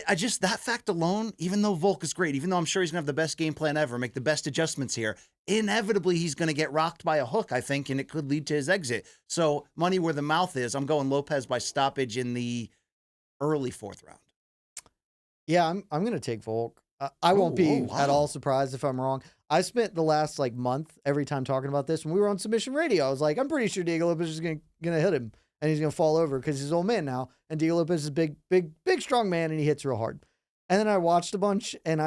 S2: I just, that fact alone, even though Volk is great, even though I'm sure he's going to have the best game plan ever, make the best adjustments here, inevitably he's going to get rocked by a hook, I think, and it could lead to his exit. So money where the mouth is, I'm going Lopez by stoppage in the early 4th round.
S5: Yeah, I'm going to take Volk. I won't be
S2: wow.
S5: at all surprised if I'm wrong. I spent the last month every time talking about this. When we were on Submission Radio, I was like, I'm pretty sure Diego Lopez is gonna hit him and he's gonna fall over because he's an old man now. And Diego Lopez is a big, strong man and he hits real hard. And then I watched a bunch and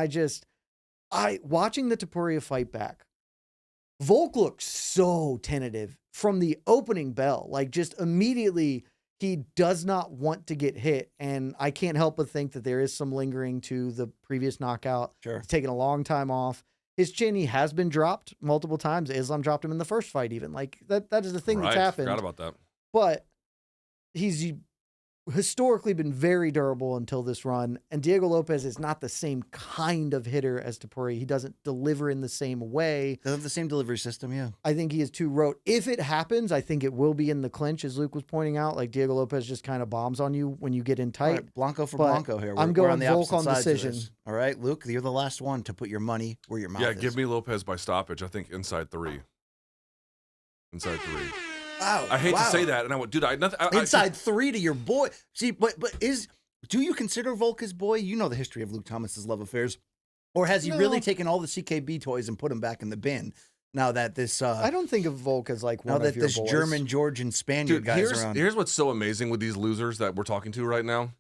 S5: watching the Topuria fight back, Volk looked so tentative from the opening bell. Like just immediately he does not want to get hit. And I can't help but think that there is some lingering to the previous knockout.
S2: Sure.
S5: It's taken a long time off. His chin, he has been dropped multiple times. Islam dropped him in the first fight even. Like that is the thing that's happened.
S3: Forgot about that.
S5: But he's historically been very durable until this run. And Diego Lopes is not the same kind of hitter as Tapuri. He doesn't deliver in the same way.
S2: Doesn't have the same delivery system, yeah.
S5: I think he is too rote. If it happens, I think it will be in the clinch, as Luke was pointing out. Like Diego Lopes just kind of bombs on you when you get in tight.
S2: All right, Blanco for
S5: But
S2: Blanco here.
S5: I'm
S2: We're
S5: going
S2: on the
S5: Volk
S2: opposite
S5: on
S2: sides of
S5: decision.
S2: this. All right, Luke, you're the last one to put your money where your mouth is.
S3: Yeah, give me Lopez by stoppage. I think inside 3. Inside 3.
S2: Wow.
S3: I hate
S2: wow.
S3: to say that, and I went, dude,
S2: Inside 3 to your boy. See, but do you consider Volk his boy? You know the history of Luke Thomas's love affairs. Or has he really taken all the CKB toys and put them back in the bin? Now that this
S5: I don't think of Volk as like one
S2: now that
S5: of your
S2: this
S5: boys.
S2: German, Georgian, Spaniard
S3: dude,
S2: guys around.
S3: here's what's so amazing with these losers that we're talking to right now.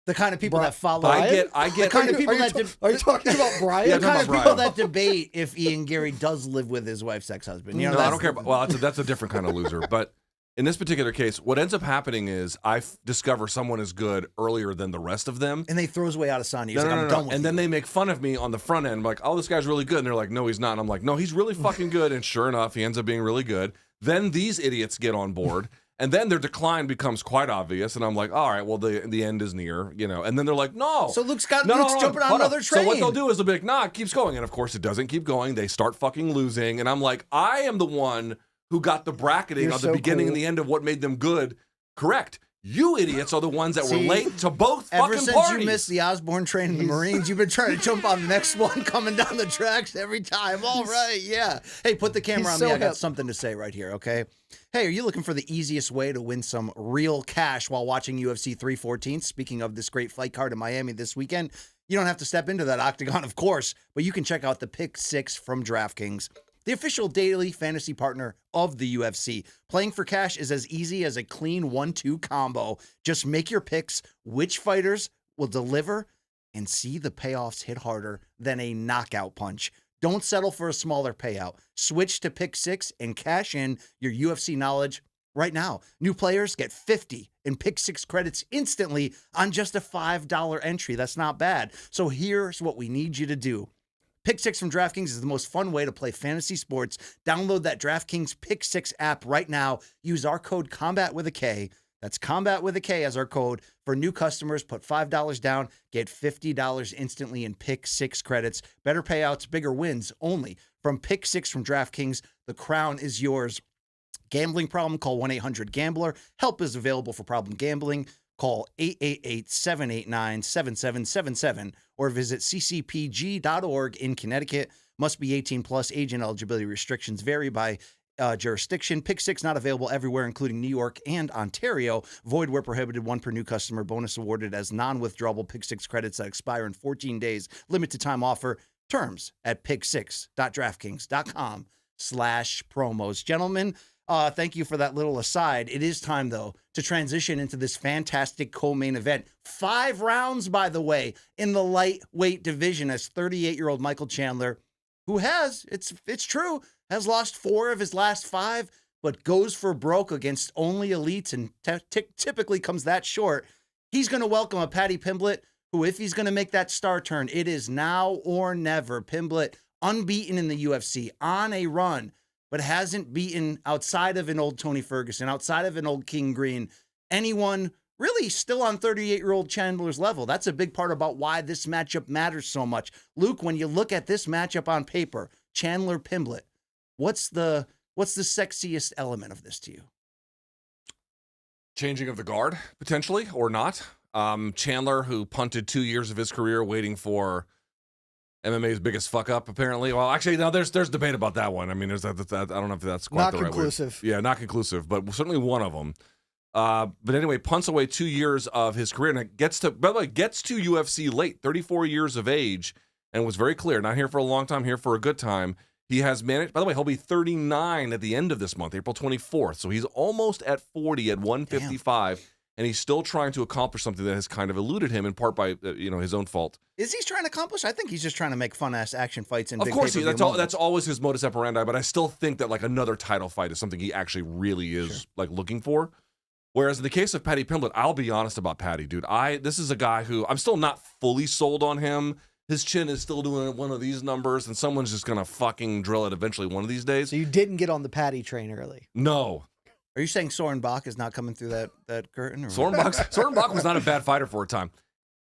S2: The kind of people that follow.
S5: Brian?
S3: I get
S2: the kind of people that
S5: Are you talking about Brian?
S3: Yeah,
S2: the
S3: I'm
S2: kind
S3: talking
S2: of
S3: about
S2: people
S3: Brian.
S2: that debate if Ian Gary does live with his wife's ex-husband. You know,
S3: No, I
S2: that's
S3: don't care. Well, that's a different kind of loser. But in this particular case, what ends up happening is I discover someone is good earlier than the rest of them.
S2: And they throws away Adesanya. He's like, I'm
S3: No.
S2: done with
S3: And
S2: you.
S3: then they make fun of me on the front end, like, oh, this guy's really good. And they're like, no, he's not. And I'm like, no, he's really fucking good. And sure enough, he ends up being really good. Then these idiots get on board. And then their decline becomes quite obvious, and I'm like, all right, well, the end is near, you know. And then they're like, no.
S2: So Luke's
S3: hold
S2: jumping on
S3: hold
S2: another train.
S3: So what they'll do is they'll be like, nah, it keeps going. And of course, it doesn't keep going. They start fucking losing. And I'm like, I am the one who got the bracketing
S5: You're
S3: on the
S5: so
S3: beginning
S5: cool.
S3: and the end of what made them good correct. You idiots are the ones that were
S2: See,
S3: late to both
S2: Ever
S3: fucking
S2: since
S3: parties.
S2: you missed the Osborne train in the Marines, you've been trying to jump on the next one coming down the tracks every time. All right, yeah. Hey, put the camera
S5: he's
S2: on
S5: so
S2: me. I got
S5: hip.
S2: something to say right here, okay? Hey, are you looking for the easiest way to win some real cash while watching UFC 314? Speaking of this great fight card in Miami this weekend, you don't have to step into that octagon, of course, but you can check out the Pick 6 from DraftKings, the official daily fantasy partner of the UFC. Playing for cash is as easy as a clean 1-2 combo. Just make your picks, which fighters will deliver, and see the payoffs hit harder than a knockout punch. Don't settle for a smaller payout. Switch to Pick 6 and cash in your UFC knowledge right now. New players get 50 in Pick 6 credits instantly on just a $5 entry. That's not bad. So here's what we need you to do. Pick 6 from DraftKings is the most fun way to play fantasy sports. Download that DraftKings Pick 6 app right now. Use our code COMBAT with a K. That's COMBAT with a K as our code. For new customers, put $5 down, get $50 instantly in Pick 6 credits. Better payouts, bigger wins only from Pick 6 from DraftKings. The crown is yours. Gambling problem? Call 1-800-GAMBLER. Help is available for problem gambling. Call 888-789-7777 or visit ccpg.org in Connecticut. Must be 18 plus. Age and eligibility restrictions vary by jurisdiction. Pick 6 not available everywhere, including New York and Ontario. Void where prohibited. 1 per new customer. Bonus awarded as non-withdrawable Pick 6 credits that expire in 14 days. Limited time offer. Terms at pick6.draftkings.com/promos. Gentlemen, thank you for that little aside. It is time, though, to transition into this fantastic co-main event. 5 rounds, by the way, in the lightweight division as 38-year-old Michael Chandler, who has, it's true, has lost 4 of his last 5, but goes for broke against only elites and typically comes that short. He's going to welcome a Paddy Pimblett, who, if he's going to make that star turn, it is now or never. Pimblett, unbeaten in the UFC, on a run, but hasn't beaten, outside of an old Tony Ferguson, outside of an old King Green, anyone really still on 38-year-old Chandler's level. That's a big part about why this matchup matters so much. Luke, when you look at this matchup on paper, Chandler Pimblett, what's the sexiest element of this to you?
S3: Changing of the guard, potentially, or not. Chandler, who punted 2 years of his career waiting for MMA's biggest fuck up, apparently. Well, actually, no, there's debate about that one. I mean, there's that I don't know if that's quite
S5: Not
S3: the right
S5: conclusive.
S3: word. Yeah, not conclusive, but certainly one of them. But anyway, punts away 2 years of his career, and it gets to UFC late, 34 years of age, and was very clear, not here for a long time, here for a good time. He has managed, by the way, he'll be 39 at the end of this month, April 24th. So he's almost at 40 at 155. Damn. And he's still trying to accomplish something that has kind of eluded him, in part by his own fault.
S2: Is he trying to accomplish? I think he's just trying to make fun-ass action fights in
S3: Of
S2: big
S3: course,
S2: pay-per-view moments.
S3: that's always his modus operandi, but I still think that like another title fight is something he actually really is like looking for. Whereas in the case of Paddy Pimblett, I'll be honest about Paddy, dude. This is a guy who I'm still not fully sold on him. His chin is still doing one of these numbers, and someone's just going to fucking drill it eventually one of these days.
S5: So you didn't get on the Paddy train early.
S3: No.
S2: Are you saying Soren Bach is not coming through that curtain? Or
S3: Soren Bach was not a bad fighter for a time,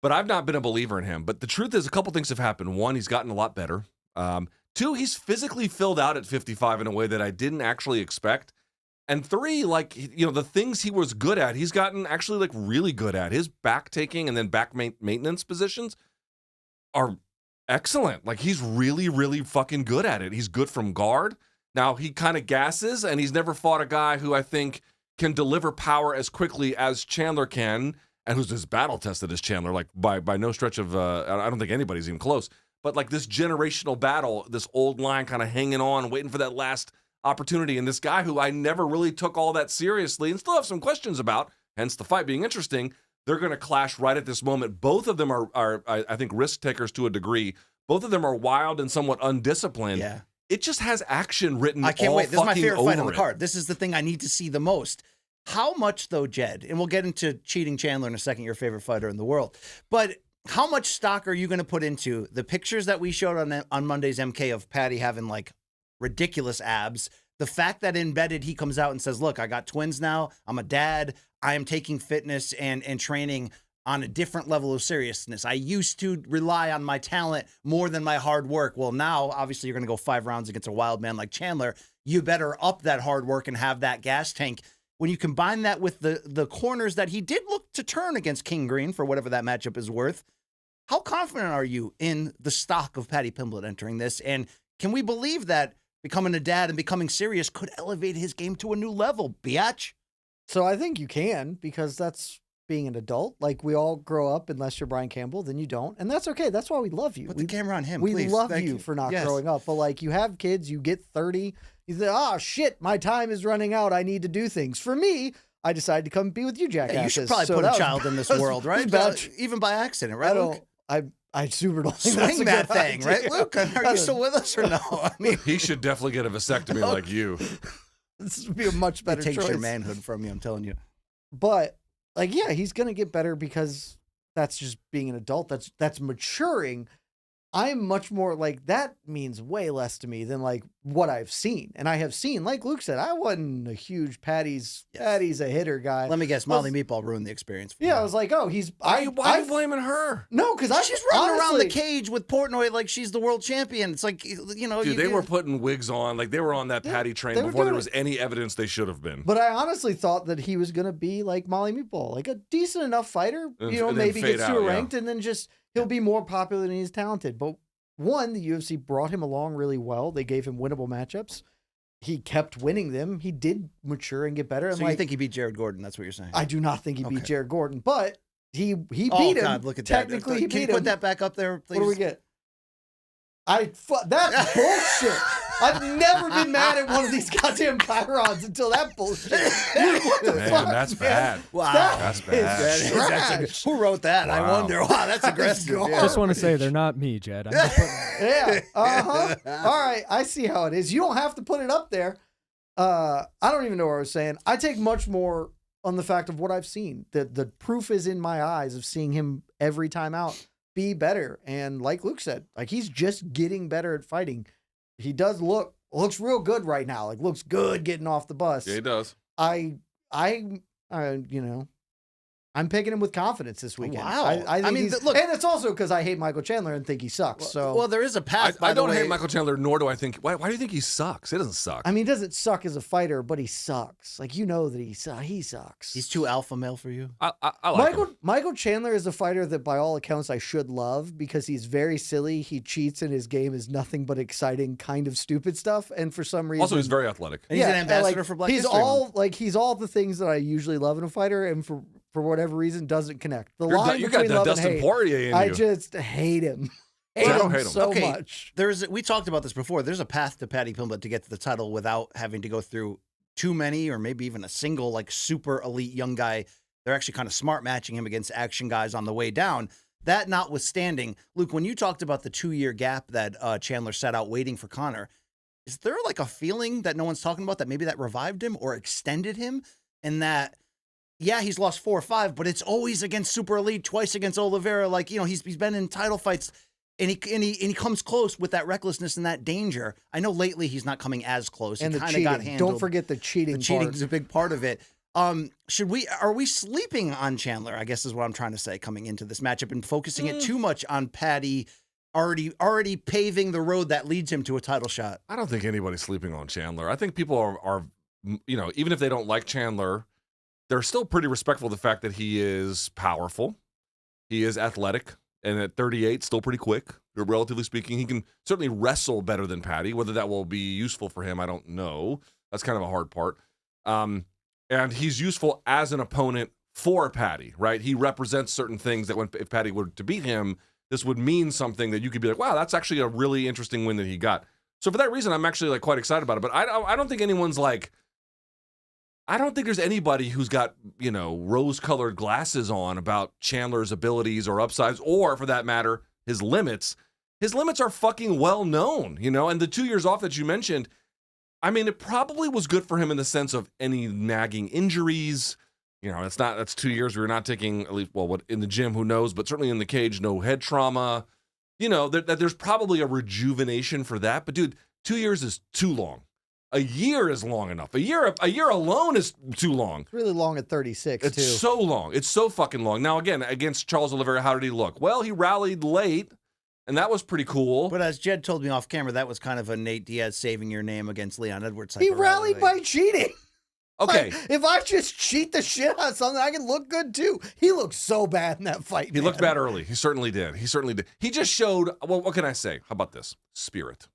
S3: but I've not been a believer in him. But the truth is, a couple things have happened. One, he's gotten a lot better. Two, he's physically filled out at 55 in a way that I didn't actually expect. And three, like, you know, the things he was good at, he's gotten actually like really good at. His back taking and then back maintenance positions are excellent. Like, he's really, really fucking good at it. He's good from guard. Now, he kind of gasses, and he's never fought a guy who I think can deliver power as quickly as Chandler can, and who's as battle-tested as Chandler, like, by no stretch of, I don't think anybody's even close. But, like, this generational battle, this old line kind of hanging on, waiting for that last opportunity, and this guy who I never really took all that seriously and still have some questions about, hence the fight being interesting, they're going to clash right at this moment. Both of them are I think, risk takers to a degree. Both of them are wild and somewhat undisciplined.
S2: Yeah.
S3: It just has action written all
S2: I can't wait. This is my favorite fight on the
S3: it.
S2: card. This is the thing I need to see the most. How much, though, Jed, and we'll get into cheating Chandler in a second, your favorite fighter in the world, but how much stock are you going to put into the pictures that we showed on Monday's MK of Paddy having, like, ridiculous abs? The fact that embedded, he comes out and says, look, I got twins now. I'm a dad. I am taking fitness and training on a different level of seriousness. I used to rely on my talent more than my hard work. Well, now, obviously, you're going to go 5 rounds against a wild man like Chandler. You better up that hard work and have that gas tank. When you combine that with the corners that he did look to turn against King Green for whatever that matchup is worth, how confident are you in the stock of Paddy Pimblett entering this? And can we believe that becoming a dad and becoming serious could elevate his game to a new level, biatch?
S5: So I think you can, because that's being an adult. Like, we all grow up, unless you're Brian Campbell, then you don't. And that's okay. That's why we love you.
S2: Put the camera on him,
S5: We
S2: please.
S5: love
S2: Thank
S5: you for not
S2: Yes.
S5: growing up. But, like, you have kids, you get 30, you say, oh, shit, my time is running out. I need to do things. For me, I decided to come be with you, jackasses.
S2: Yeah, you should probably
S5: So
S2: put
S5: that
S2: a
S5: was-
S2: child in this
S5: that was-
S2: world, right?
S5: that's-
S2: Even by accident, right, Luke?
S5: I super don't think that's
S2: Swing
S5: a
S2: that
S5: good
S2: thing,
S5: idea.
S2: right, Luke? Are you still with us or no? I mean,
S3: He should definitely get a vasectomy like you.
S5: This would be a much better
S2: it takes
S5: choice.
S2: your manhood from you, I'm telling you.
S5: But, like, yeah, he's going to get better because that's just being an adult. That's maturing. I'm much more like, that means way less to me than like what I've seen. And I have seen, like Luke said, I wasn't a huge Paddy's a hitter guy.
S2: Let me guess, Molly Meatball ruined the experience for
S5: Yeah,
S2: you.
S5: I was like, oh,
S3: Why are you blaming her?
S5: no, because
S2: She's running around the cage with Portnoy like she's the world champion. It's like, you know.
S3: Dude, they were putting wigs on. Like, they were on that Paddy train
S5: they were
S3: before there
S5: doing
S3: was any evidence they should have been.
S5: But I honestly thought that he was going to be like Molly Meatball, like a decent enough fighter,
S3: And-
S5: you know,
S3: and then
S5: maybe
S3: fade
S5: gets to
S3: out,
S5: a
S3: yeah.
S5: ranked and then just he'll be more popular than he's talented. But one, the UFC brought him along really well. They gave him winnable matchups. He kept winning them. He did mature and get better. And
S2: So
S5: like,
S2: you think he beat Jared Gordon? That's what you're saying?
S5: I do not think he beat
S2: Okay.
S5: Jared Gordon, but he beat
S2: oh,
S5: him.
S2: God, look at
S5: Technically,
S2: that.
S5: he
S2: Can you
S5: beat
S2: put
S5: him.
S2: that back up there, please?
S5: What do we get? That's bullshit. I've never been mad at one of these goddamn chyrons until that bullshit. Dude, what the
S3: Man,
S5: fuck,
S3: that's
S5: man?
S3: bad.
S2: Wow.
S3: That's
S5: is
S3: bad.
S2: That's who wrote that? I
S3: Wow.
S2: wonder. Wow, that's aggressive.
S5: garbage.
S2: Yeah.
S6: Just want to say they're not me, Jed. I'm just putting,
S5: Yeah. Uh-huh. All right. I see how it is. You don't have to put it up there. I don't even know what I was saying. I take much more on the fact of what I've seen. The proof is in my eyes of seeing him every time out be better. And like Luke said, like, he's just getting better at fighting. He does looks real good right now. Like, looks good getting off the bus.
S3: Yeah, he does.
S5: You know, I'm picking him with confidence this weekend.
S2: Wow.
S5: I think
S2: I mean,
S5: he's,
S2: look-
S5: and it's also because I hate Michael Chandler and think he sucks. So
S2: well, there is a path.
S3: I
S2: by the
S3: don't
S2: way.
S3: hate Michael Chandler, nor do I think. Why do you think he sucks? He doesn't suck.
S5: I mean, he doesn't suck as a fighter, but he sucks. Like, you know that he sucks.
S2: He's too alpha male for you.
S3: I like him.
S5: Michael Chandler is a fighter that, by all accounts, I should love because he's very silly. He cheats, and his game is nothing but exciting, kind of stupid stuff. And for some reason,
S3: Also, he's very athletic.
S2: And he's an
S5: and,
S2: ambassador for Black
S5: he's
S2: History
S5: all
S2: Month.
S5: he's all the things that I usually love in a fighter, and for whatever reason doesn't connect. The line
S3: You got
S5: between
S3: that
S5: love
S3: Dustin
S5: and hate,
S3: Poirier in
S5: I
S3: you.
S5: just hate him.
S3: I don't hate him.
S5: so
S2: Okay.
S5: much.
S2: We talked about this before. There's a path to Paddy Pimblett to get to the title without having to go through too many or maybe even a single like super elite young guy. They're actually kind of smart matching him against action guys on the way down. That notwithstanding, Luke, when you talked about the 2-year gap that Chandler sat out waiting for Conor, is there like a feeling that no one's talking about that maybe that revived him or extended him, and that, yeah, he's lost 4 or 5, but it's always against super elite, twice against Oliveira. Like, you know, he's been in title fights. And he comes close with that recklessness and that danger. I know lately he's not coming as close.
S5: And
S2: he
S5: the
S2: kind of got
S5: cheating.
S2: handled.
S5: Don't forget the cheating.
S2: The cheating's a big part of it. Are we sleeping on Chandler? I guess is what I'm trying to say coming into this matchup and focusing it too much on Paddy already paving the road that leads him to a title shot.
S3: I don't think anybody's sleeping on Chandler. I think people are even if they don't like Chandler, they're still pretty respectful of the fact that he is powerful. He is athletic. And at 38, still pretty quick, relatively speaking. He can certainly wrestle better than Paddy. Whether that will be useful for him, I don't know. That's kind of a hard part. And he's useful as an opponent for Paddy, right? He represents certain things that if Paddy were to beat him, this would mean something that you could be like, wow, that's actually a really interesting win that he got. So for that reason, I'm actually like quite excited about it. But I don't think anyone's like, I don't think there's anybody who's got, rose-colored glasses on about Chandler's abilities or upsides, or for that matter, his limits. His limits are fucking well known, and the 2 years off that you mentioned, I mean, it probably was good for him in the sense of any nagging injuries. That's 2 years where you're not taking, at least, what in the gym, who knows, but certainly in the cage, no head trauma. There's probably a rejuvenation for that. But dude, 2 years is too long. A year is long enough. A year alone is too long.
S5: It's really long at 36, too.
S3: It's so long. It's so fucking long. Now, again, against Charles Oliveira, how did he look? Well, he rallied late, and that was pretty cool.
S2: But as Jed told me off camera, that was kind of a Nate Diaz saving your name against Leon Edwards.
S5: He rallied by cheating.
S3: Okay.
S5: If I just cheat the shit out of something, I can look good, too. He looked so bad in that fight,
S3: He looked bad early. He certainly did. He just showed, well, what can I say? How about this? Spirit.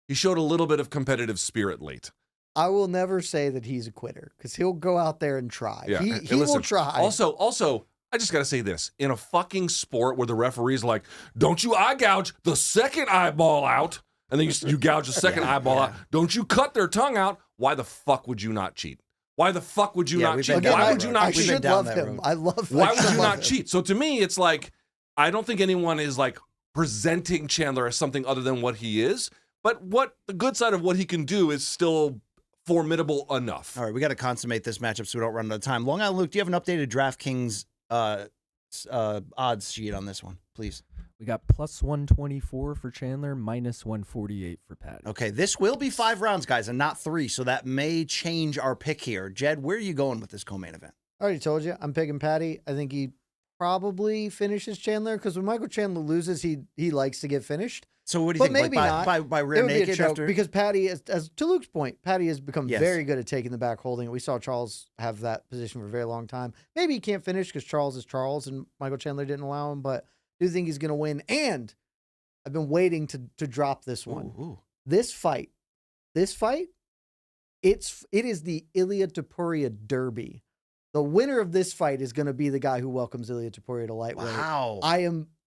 S3: He showed a little bit of competitive spirit late.
S5: I will never say that he's a quitter because he'll go out there and try.
S3: Yeah.
S5: He will try.
S3: Also, I just got to say this. In a fucking sport where the referee's like, don't you eye gouge the second eyeball out, and then you gouge the second eyeball out. Don't you cut their tongue out. Why the fuck would you not cheat? Why the fuck would you not cheat? Why would you not
S5: I
S3: cheat?
S5: should love him. I love him.
S3: Why would you not cheat? So to me, it's like, I don't think anyone is like presenting Chandler as something other than what he is. But what the good side of what he can do is still formidable enough.
S2: All right, we got to consummate this matchup so we don't run out of time. Long Island Luke, do you have an updated DraftKings odds sheet on this one, please?
S6: We got plus 124 for Chandler, minus 148 for Paddy.
S2: Okay, this will be 5 rounds, guys, and not 3, so that may change our pick here. Jed, where are you going with this co-main event?
S5: I already told you. I'm picking Paddy. I think he probably finishes Chandler because when Michael Chandler loses, he likes to get finished.
S2: So what do you think?
S5: Maybe
S2: like
S5: not.
S2: by rear
S5: it would
S2: naked
S5: be a choke
S2: after?
S5: because Paddy, as to Luke's point, Paddy has become
S2: Yes.
S5: very good at taking the back, holding it. We saw Charles have that position for a very long time. Maybe he can't finish because Charles is Charles and Michael Chandler didn't allow him, but I do think he's going to win. And I've been waiting to drop this one.
S2: Ooh.
S5: This fight, it is the Ilia Topuria Derby. The winner of this fight is going to be the guy who welcomes Ilia Topuria to lightweight.
S2: Wow.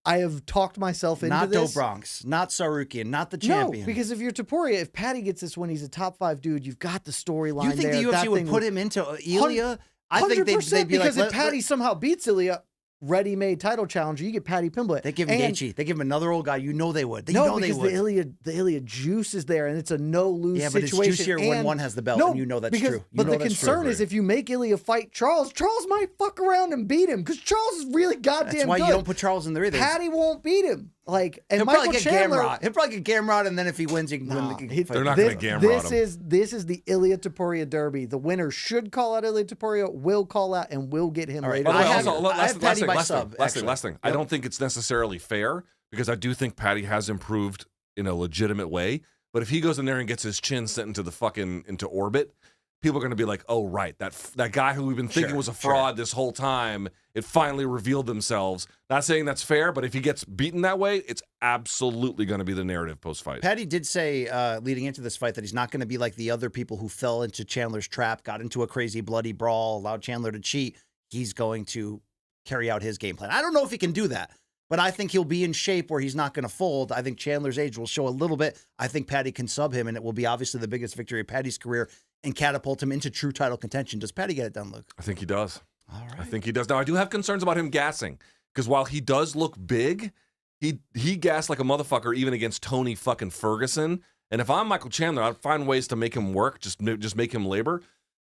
S5: I have talked myself into
S2: Not
S5: this.
S2: Doe Bronx, not Sarukian, not the champion.
S5: No, because if you're Topuria, if Paddy gets this win, he's a top 5 dude. You've got the storyline.
S2: You think
S5: there.
S2: the UFC
S5: That
S2: would
S5: thing
S2: put him into Ilia? I think they'd
S5: 100%
S2: be like,
S5: because if Paddy somehow beats Ilia, ready-made title challenger, you get Paddy Pimblett.
S2: they give him
S5: And-
S2: Gaethje. They give him another old guy. You know they would.
S5: No,
S2: they
S5: because
S2: would.
S5: the Ilia juice is there, and it's a no-lose
S2: Yeah, but it's
S5: situation.
S2: juicier when
S5: And-
S2: one has the belt,
S5: no,
S2: and you know that's
S5: because,
S2: true. You
S5: But
S2: know
S5: the
S2: that's
S5: concern
S2: true.
S5: is if you make Ilia fight Charles might fuck around and beat him because Charles is really goddamn
S2: That's why
S5: good.
S2: you don't put Charles in there either.
S5: Paddy won't beat him. And
S2: He'll
S5: Michael
S2: probably get
S5: Chandler.
S2: Gamrot. He'll probably get Gamrot, and then if he wins, he can win the fight.
S3: They're not going to Gamrot him.
S5: This is the Ilia Topuria Derby. The winner should call out Ilia Topuria, will call out, and will get him later.
S3: By the way,
S2: I have-
S3: also,
S2: I have Paddy by sub,
S3: last
S2: actually.
S3: thing. I don't think it's necessarily fair because I do think Paddy has improved in a legitimate way. But if he goes in there and gets his chin sent into orbit, people are going to be like, "Oh, right, that guy who we've been thinking was a fraud this whole time, it finally revealed themselves." Not saying that's fair, but if he gets beaten that way, it's absolutely going to be the narrative post-fight.
S2: Paddy did say leading into this fight that he's not going to be like the other people who fell into Chandler's trap, got into a crazy bloody brawl, allowed Chandler to cheat. He's going to carry out his game plan. I don't know if he can do that, but I think he'll be in shape where he's not going to fold. I think Chandler's age will show a little bit. I think Paddy can sub him, and it will be obviously the biggest victory of Paddy's career and catapult him into true title contention. Does Paddy get it done, Luke?
S3: I think he does.
S2: All right.
S3: I think he does. Now, I do have concerns about him gassing because while he does look big, he gassed like a motherfucker even against Tony fucking Ferguson. And if I'm Michael Chandler, I'd find ways to make him work, just make him labor.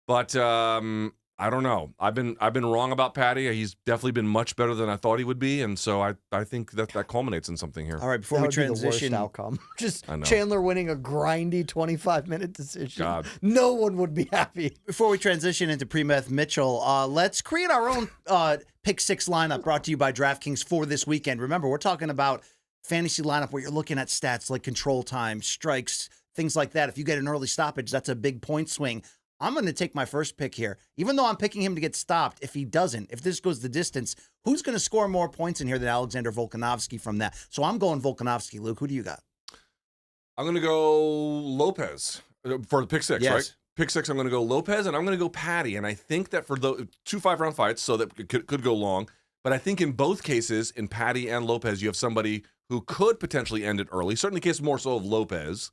S3: But I I don't know. I've been wrong about Paddy. He's definitely been much better than I thought he would be, and so I think that culminates in something here.
S2: All right, before
S5: That
S2: we
S5: would be the worst
S2: transition,
S5: outcome. Just
S3: I know.
S5: Chandler winning a grindy 25-minute decision.
S3: God.
S5: No one would be happy.
S2: before we transition into Premeth Mitchell, let's create our own pick six lineup brought to you by DraftKings for this weekend. Remember, we're talking about fantasy lineup where you're looking at stats like control time, strikes, things like that. If you get an early stoppage, that's a big point swing. I'm going to take my first pick here. Even though I'm picking him to get stopped, if he doesn't, if this goes the distance, who's going to score more points in here than Alexander Volkanovski from that? So I'm going Volkanovski. Luke, who do you got?
S3: I'm going to go Lopez for the pick six,
S2: Yes.
S3: right? Pick six, I'm going to go Lopez, and I'm going to go Paddy. And I think that for the 2 5-round fights, so that could go long, but I think in both cases, in Paddy and Lopez, you have somebody who could potentially end it early, certainly the case more so of Lopez.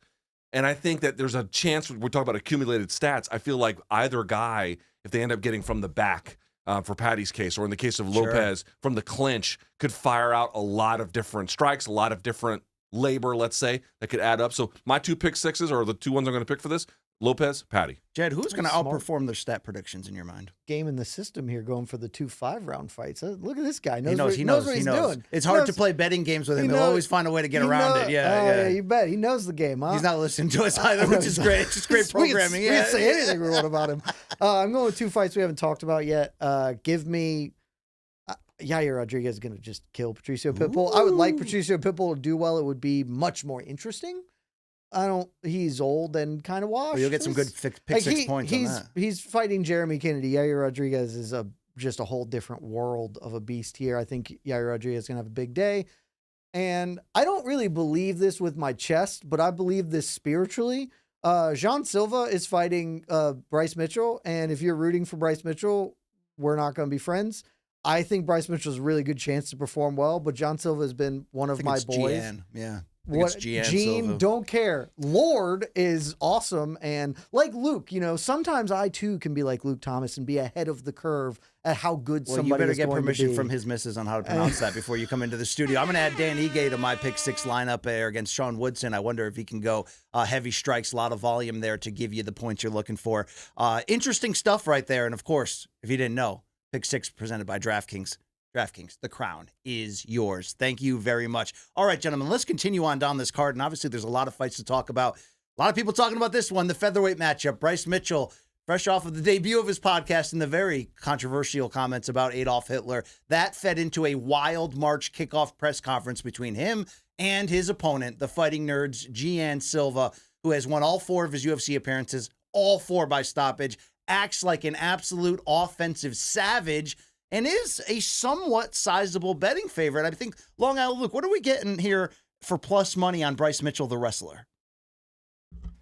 S3: And I think that there's a chance, we're talking about accumulated stats, I feel like either guy, if they end up getting from the back, for Paddy's case, or in the case of Lopez, from the clinch, could fire out a lot of different strikes, a lot of different labor, let's say, that could add up. So my 2 pick sixes, or the 2 ones I'm going to pick for this, Lopez, Paddy.
S2: Jed, who's going to
S5: Smart.
S2: outperform their stat predictions in your mind?
S5: Game in the system here going for the 2 5-round fights. Look at this guy.
S2: He
S5: Knows
S2: knows.
S5: what,
S2: He knows.
S5: what
S2: He
S5: he's
S2: knows.
S5: doing.
S2: It's
S5: He
S2: hard
S5: knows-
S2: to play betting games with him.
S5: he
S2: He'll
S5: knows-
S2: always find a way to get
S5: he
S2: around
S5: know-
S2: it. Yeah.
S5: you bet. He knows the game, huh?
S2: He's not listening to us either, which is great. It's just great programming.
S5: We can say anything we want about him. I'm going with 2 fights we haven't talked about yet. Give me Yair Rodríguez is going to just kill Patrício Pitbull. I would like Patrício Pitbull to do well. It would be much more interesting. He's old and kind of washed.
S2: Well, you'll get some good pick six points on that.
S5: He's fighting Jeremy Kennedy. Yair Rodríguez is just a whole different world of a beast here. I think Yair Rodríguez is going to have a big day. And I don't really believe this with my chest, but I believe this spiritually. Jean Silva is fighting Bryce Mitchell. And if you're rooting for Bryce Mitchell, we're not going to be friends. I think Bryce Mitchell's a really good chance to perform well, but John Silva has been one of my boys.
S2: GN. Yeah.
S5: Gene, don't care. Lord is awesome. And like Luke, sometimes I too can be like Luke Thomas and be ahead of the curve at how good
S2: Well,
S5: somebody
S2: you better
S5: is
S2: get
S5: going to
S2: permission
S5: be.
S2: from his missus on how to pronounce that before you come into the studio. I'm going to add Dan Ige to my pick six lineup there against Sean Woodson. I wonder if he can go heavy strikes, a lot of volume there to give you the points you're looking for. Interesting stuff right there. And of course, if you didn't know, pick six presented by DraftKings. DraftKings, the crown is yours. Thank you very much. All right, gentlemen, let's continue on down this card. And obviously, there's a lot of fights to talk about. A lot of people talking about this one, the featherweight matchup. Bryce Mitchell, fresh off of the debut of his podcast and the very controversial comments about Adolf Hitler. That fed into a wild March kickoff press conference between him and his opponent, the Fighting Nerds, Gian Silva, who has won all 4 of his UFC appearances, all 4 by stoppage, acts like an absolute offensive savage, and is a somewhat sizable betting favorite. I think, Long Island Luke, what are we getting here for plus money on Bryce Mitchell, the wrestler?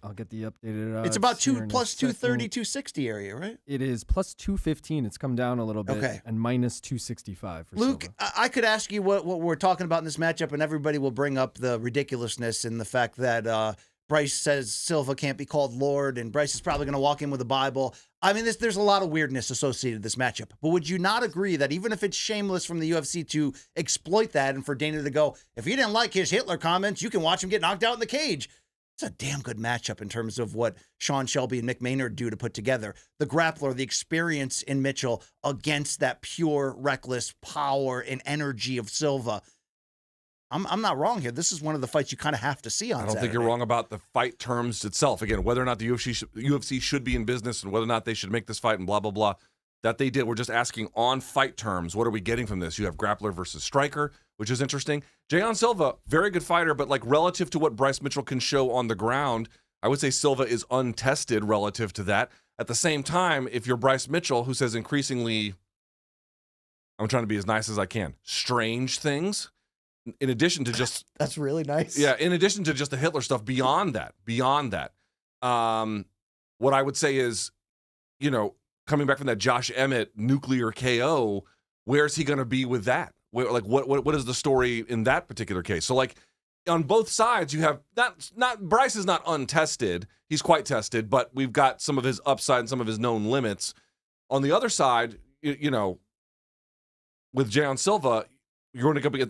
S6: I'll get the updated.
S2: It's about
S6: here in a
S2: plus 230,
S6: second.
S2: 260 area, right?
S6: It is plus 215. It's come down a little bit.
S2: Okay.
S6: And minus 265 for
S2: Luke,
S6: Silva.
S2: I could ask you what we're talking about in this matchup, and everybody will bring up the ridiculousness and the fact that Bryce says Silva can't be called Lord, and Bryce is probably going to walk in with a Bible. I mean, there's a lot of weirdness associated with this matchup. But would you not agree that even if it's shameless from the UFC to exploit that and for Dana to go, if you didn't like his Hitler comments, you can watch him get knocked out in the cage? It's a damn good matchup in terms of what Sean Shelby and Mick Maynard do to put together. The grappler, the experience in Mitchell against that pure, reckless power and energy of Silva. I'm not wrong here. This is one of the fights you kind of have to see on
S3: I don't think
S2: Saturday.
S3: you're wrong about the fight terms itself. Again, whether or not the UFC should be in business and whether or not they should make this fight and blah, blah, blah, that they did. We're just asking on fight terms, what are we getting from this? You have grappler versus striker, which is interesting. Gian Silva, very good fighter, but like relative to what Bryce Mitchell can show on the ground, I would say Silva is untested relative to that. At the same time, if you're Bryce Mitchell, who says increasingly, I'm trying to be as nice as I can, strange things, in addition to just
S5: That's really nice.
S3: yeah, in addition to just the Hitler stuff, beyond that, what I would say is, coming back from that Josh Emmett nuclear KO, where's he going to be with that? What is the story in that particular case? So like on both sides, you have not Bryce is not untested. He's quite tested, but we've got some of his upside and some of his known limits. On the other side, with Gian Silva, you're going to be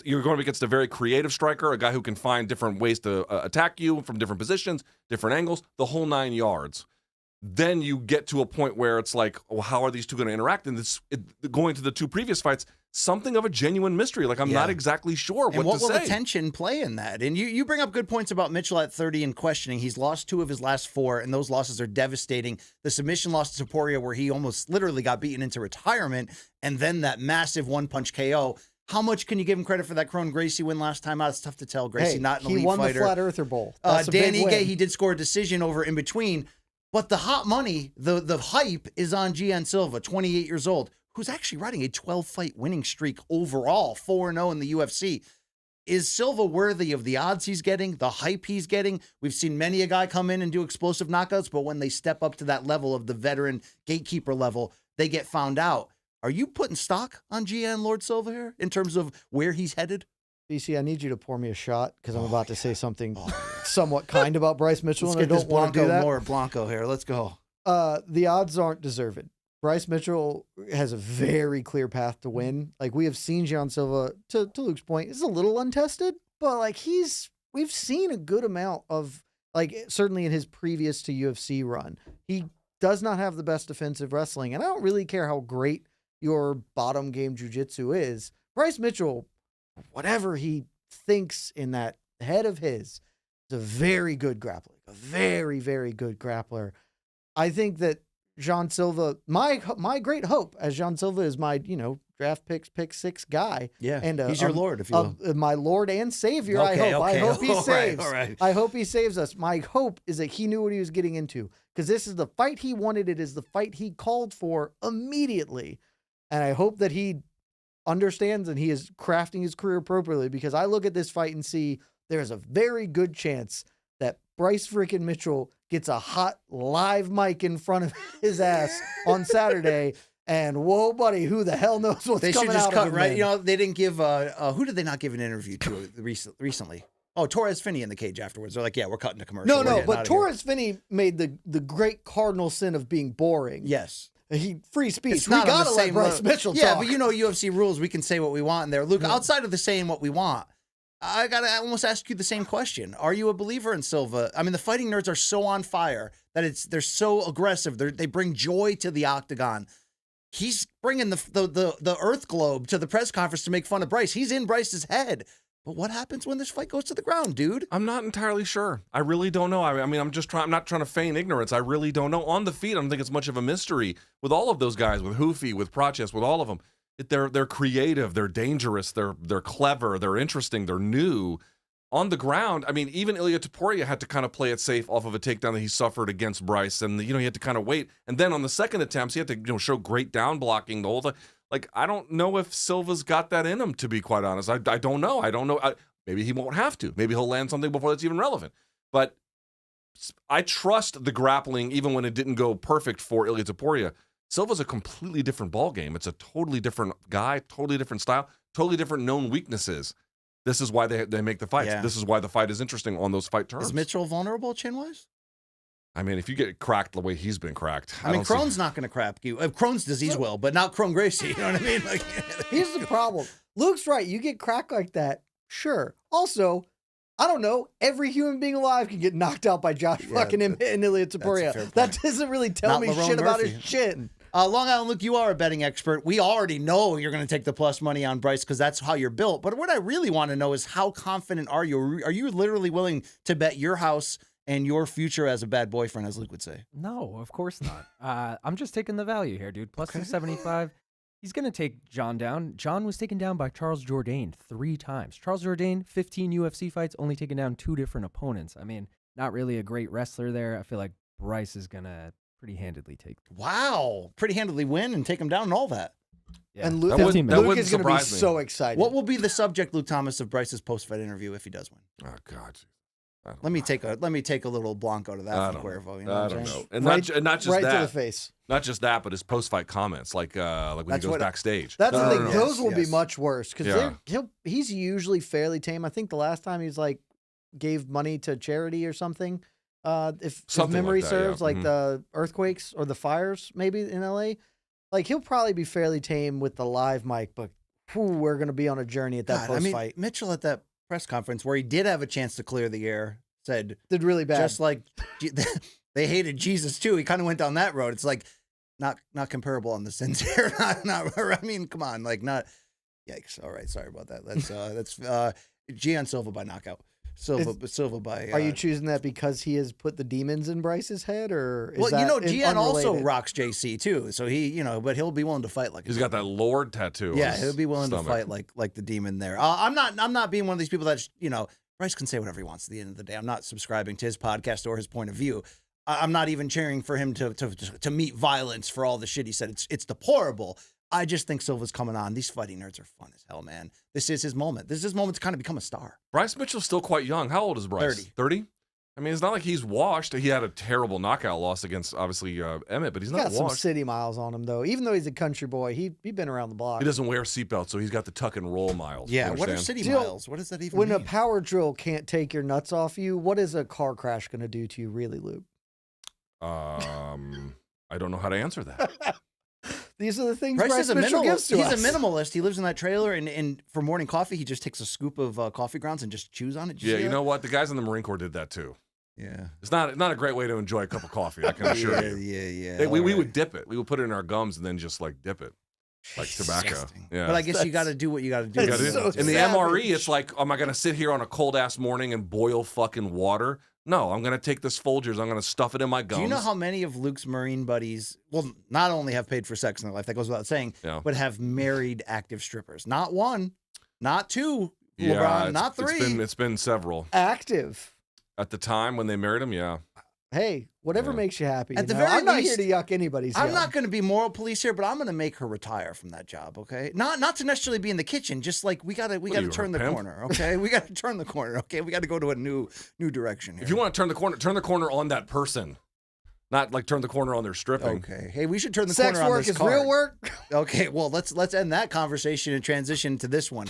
S3: against a very creative striker, a guy who can find different ways to attack you from different positions, different angles, the whole 9 yards. then you get to a point where it's like, well, how are these two going to interact? And going to the two previous fights, something of a genuine mystery. Like, I'm not exactly sure
S2: and what
S3: to
S2: will
S3: say.
S2: the tension play in that? And you bring up good points about Mitchell at 30 and questioning. He's lost 2 of his last 4, and those losses are devastating. The submission loss to Topuria, where he almost literally got beaten into retirement, and then that massive one-punch KO. How much can you give him credit for that Kron Gracie win last time out? It's tough to tell. Gracie, not an elite
S5: he won
S2: fighter.
S5: the Flat Earther Bowl. That's a
S2: Dan
S5: big win.
S2: Ige, he did score a decision over in between. But the hot money, the hype is on Gian Silva, 28 years old, who's actually riding a 12-fight winning streak overall, 4-0 in the UFC. Is Silva worthy of the odds he's getting, the hype he's getting? We've seen many a guy come in and do explosive knockouts, but when they step up to that level of the veteran gatekeeper level, they get found out. Are you putting stock on Gian Lord Silva here in terms of where he's headed?
S5: BC, I need you to pour me a shot because I'm about to say something somewhat kind about Bryce Mitchell.
S2: Let's
S5: and
S2: get
S5: I
S2: this
S5: don't want to do
S2: Blanco
S5: that.
S2: more Blanco here. Let's go.
S5: The odds aren't deserved. Bryce Mitchell has a very clear path to win. Like, we have seen Gian Silva, to Luke's point, is a little untested, but like we've seen a good amount of, like, certainly in his previous to UFC run. He does not have the best defensive wrestling, and I don't really care how great your bottom game jiu-jitsu is. Bryce Mitchell, whatever he thinks in that head of his, is a very good grappler, a very, very good grappler. I think that Gian Silva, my great hope as Gian Silva is my, draft pick 6 guy.
S2: Yeah,
S5: and
S2: he's your lord, if you will.
S5: my Lord and Savior.
S2: Okay,
S5: I hope he
S2: all right,
S5: saves.
S2: all right.
S5: I hope he saves us. My hope is that he knew what he was getting into, because this is the fight he wanted. It is the fight he called for immediately. And I hope that he understands and he is crafting his career appropriately, because I look at this fight and see there's a very good chance that Bryce freaking Mitchell gets a hot live mic in front of his ass on Saturday. And whoa, buddy, who the hell knows what's
S2: They
S5: coming
S2: should just
S5: out
S2: cut,
S5: of him,
S2: right?
S5: man.
S2: They didn't give, who did they not give an interview to recently? Oh, Torres Finney in the cage afterwards. They're like, yeah, we're cutting the commercial.
S5: No,
S2: We're getting out
S5: but
S2: of here.
S5: Torres Finney made the great cardinal sin of being boring.
S2: Yes.
S5: Free speech.
S2: It's
S5: We
S2: not on
S5: gotta
S2: the
S5: let
S2: same
S5: Bryce
S2: level.
S5: Mitchell
S2: Yeah,
S5: talk.
S2: but UFC rules, we can say what we want in there. Luke, outside of the saying what we want, I got to almost ask you the same question. Are you a believer in Silva? I mean, the fighting nerds are so on fire that they're so aggressive. They bring joy to the octagon. He's bringing the Earth globe to the press conference to make fun of Bryce. He's in Bryce's head. But what happens when this fight goes to the ground, dude?
S3: I'm not entirely sure. I really don't know. I mean, I'm not trying to feign ignorance. I really don't know. On the feet, I don't think it's much of a mystery with all of those guys, with Hoofy, with Prochas, with all of them. They're creative, they're dangerous, they're clever, they're interesting, they're new. On the ground, I mean, even Ilia Topuria had to kind of play it safe off of a takedown that he suffered against Bryce, and he had to kind of wait. And then on the second attempts, he had to show great down blocking the whole time. Like, I don't know if Silva's got that in him, to be quite honest. I don't know. I don't know. Maybe he won't have to. Maybe he'll land something before that's even relevant. But I trust the grappling, even when it didn't go perfect for Ilia Topuria. Silva's a completely different ballgame. It's a totally different guy, totally different style, totally different known weaknesses. This is why they make the fights.
S2: Yeah.
S3: This is why the fight is interesting on those fight terms.
S2: Is Mitchell vulnerable chin-wise?
S3: I mean, if you get cracked the way he's been cracked.
S2: I mean,
S3: don't see-
S2: Crohn's not going to crap you. Crohn's disease will, but not Kron Gracie. You know what I mean? Like,
S5: Here's the problem. Luke's right. You get cracked like that, sure. Also, I don't know. Every human being alive can get knocked out by Josh fucking and Ilia Topuria.
S2: fair point.
S5: That doesn't really tell
S2: Not
S5: me
S2: Lerone
S5: shit about
S2: Murphy.
S5: his chin.
S2: Long Island, Luke, you are a betting expert. We already know you're going to take the plus money on Bryce because that's how you're built. But what I really want to know is how confident are you? Are you literally willing to bet your house and your future as a bad boyfriend, as Luke would say?
S6: No, of course not. I'm just taking the value here, dude. Plus 275. He's going to take John down. John was taken down by Charles Jourdain 3 times. Charles Jourdain, 15 UFC fights, only taken down 2 different opponents. I mean, not really a great wrestler there. I feel like Bryce is going to pretty handedly take.
S2: Wow. Pretty handedly win and take him down and all that.
S6: Yeah,
S5: And Luke,
S3: That wouldn't
S5: Luke is going to be
S3: surprise me.
S5: so excited.
S2: What will be the subject, Luke Thomas, of Bryce's post-fight interview if he does win?
S3: Oh, God.
S2: Let me take a little Blanco to
S3: I
S2: that from
S3: don't know.
S2: Cuervo. You know
S3: I
S2: what
S3: don't
S2: I'm
S3: know.
S2: saying?
S3: And
S5: right,
S3: not just
S5: right
S3: that.
S5: to the face.
S3: Not just that, but his post-fight comments, like when
S2: That's
S3: he goes
S2: what-
S3: backstage.
S5: That's the thing.
S2: no.
S5: Those will be
S2: Yes.
S5: much worse because
S3: Yeah.
S5: he's usually fairly tame. I think the last time he's like gave money to charity or something. If
S3: Something
S5: memory
S3: like that,
S5: serves,
S3: yeah.
S5: like
S3: Mhm.
S5: the earthquakes or the fires maybe in LA, like he'll probably be fairly tame with the live mic, but we're going to be on a journey at that
S2: God, I mean,
S5: post-fight.
S2: Mitchell at that press conference where he did have a chance to clear the air said,
S5: Did really bad.
S2: just like They hated Jesus too. He kind of went down that road. It's like not comparable on the sins here. I mean, come on, like not. Yikes! All right, sorry about that. That's Gian Silva by knockout. Silva by.
S5: Are you choosing that because he has put the demons in Bryce's head, or is
S2: Gian also
S5: unrelated?
S2: rocks JC too, so he, but he'll be willing to fight like.
S3: He's got that Lord tattoo.
S2: Yeah,
S3: on
S2: he'll be willing
S3: stomach.
S2: to fight like the demon there. I'm not being one of these people that Bryce can say whatever he wants at the end of the day. I'm not subscribing to his podcast or his point of view. I'm not even cheering for him to meet violence for all the shit he said. It's deplorable. I just think Silva's coming on. These fighting nerds are fun as hell, man. This is his moment. This is his moment to kind of become a star.
S3: Bryce Mitchell's still quite young. How old is Bryce? 30? I mean, it's not like he's washed. He had a terrible knockout loss against, obviously, Emmett, but he's not
S5: got some
S3: washed.
S5: city miles on him, though. Even though he's a country boy, he's been around the block.
S3: He doesn't wear seatbelts, so he's got the tuck and roll miles.
S2: Yeah,
S3: You
S2: what are
S3: understand?
S2: city miles? What does that even
S5: When
S2: mean?
S5: a power drill can't take your nuts off you, what is a car crash going to do to you, really, Luke?
S3: I don't know how to answer that.
S5: These are the things
S2: Bryce is a
S5: Mitchell gives
S2: minimalist.
S5: to
S2: He's
S5: us.
S2: a minimalist. He lives in that trailer, and for morning coffee, he just takes a scoop of coffee grounds and just chews on it. Did
S3: Yeah,
S2: see
S3: you
S2: that?
S3: know what? The guys in the Marine Corps did that too.
S2: Yeah.
S3: It's not a great way to enjoy a cup of coffee, I can assure you.
S2: Yeah.
S3: We
S2: All right.
S3: would dip it. We would put it in our gums and then just like dip it. Like tobacco.
S2: Disgusting.
S3: Yeah.
S2: But I guess you got to do what you got to do.
S3: You
S5: That's
S3: gotta do it.
S5: so
S3: In the
S5: savage.
S3: MRE, it's like, am I going to sit here on a cold ass morning and boil fucking water? No, I'm going to take this Folgers. I'm going to stuff it in my gums.
S2: Do you know how many of Luke's Marine buddies, well, not only have paid for sex in their life, that goes without saying,
S3: Yeah.
S2: but have married active strippers? Not one, not two,
S3: Yeah,
S2: LeBron,
S3: it's-
S2: not three.
S3: It's been several.
S5: Active.
S3: At the time when they married him, yeah.
S5: Hey, whatever
S3: Yeah.
S5: makes you happy.
S2: At
S5: you
S2: the
S5: know?
S2: very
S5: I'm not
S2: least,
S5: here to yuck anybody's
S2: I'm
S5: yum.
S2: not going to be moral police here, but I'm going to make her retire from that job. Okay, not to necessarily be in the kitchen. Just like we got to
S3: are you,
S2: turn
S3: her
S2: the
S3: pimp?
S2: corner. Okay, we got to turn the corner. Okay, we got to go to a new direction here.
S3: If you want to turn the corner on that person, not like turn the corner on their stripping.
S2: Okay, hey, we should turn the
S5: Sex
S2: corner on
S5: work
S2: this
S5: is
S2: card.
S5: real work.
S2: Okay, well, let's end that conversation and transition to this one.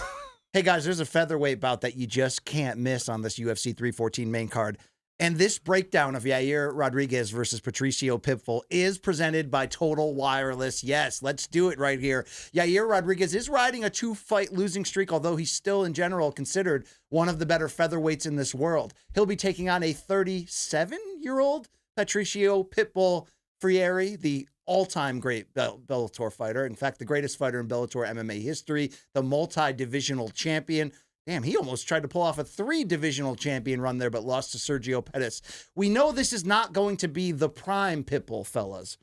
S2: Hey, guys, there's a featherweight bout that you just can't miss on this UFC 314 main card. And this breakdown of Yair Rodríguez versus Patrício Pitbull is presented by Total Wireless. Yes, let's do it right here. Yair Rodríguez is riding a 2-fight losing streak, although he's still, in general, considered one of the better featherweights in this world. He'll be taking on a 37-year-old Patrício Pitbull Freire, the all-time great Bellator fighter. In fact, the greatest fighter in Bellator MMA history, the multi-divisional champion. Damn, he almost tried to pull off a 3-divisional champion run there, but lost to Sergio Pettis. We know this is not going to be the prime Pitbull, fellas.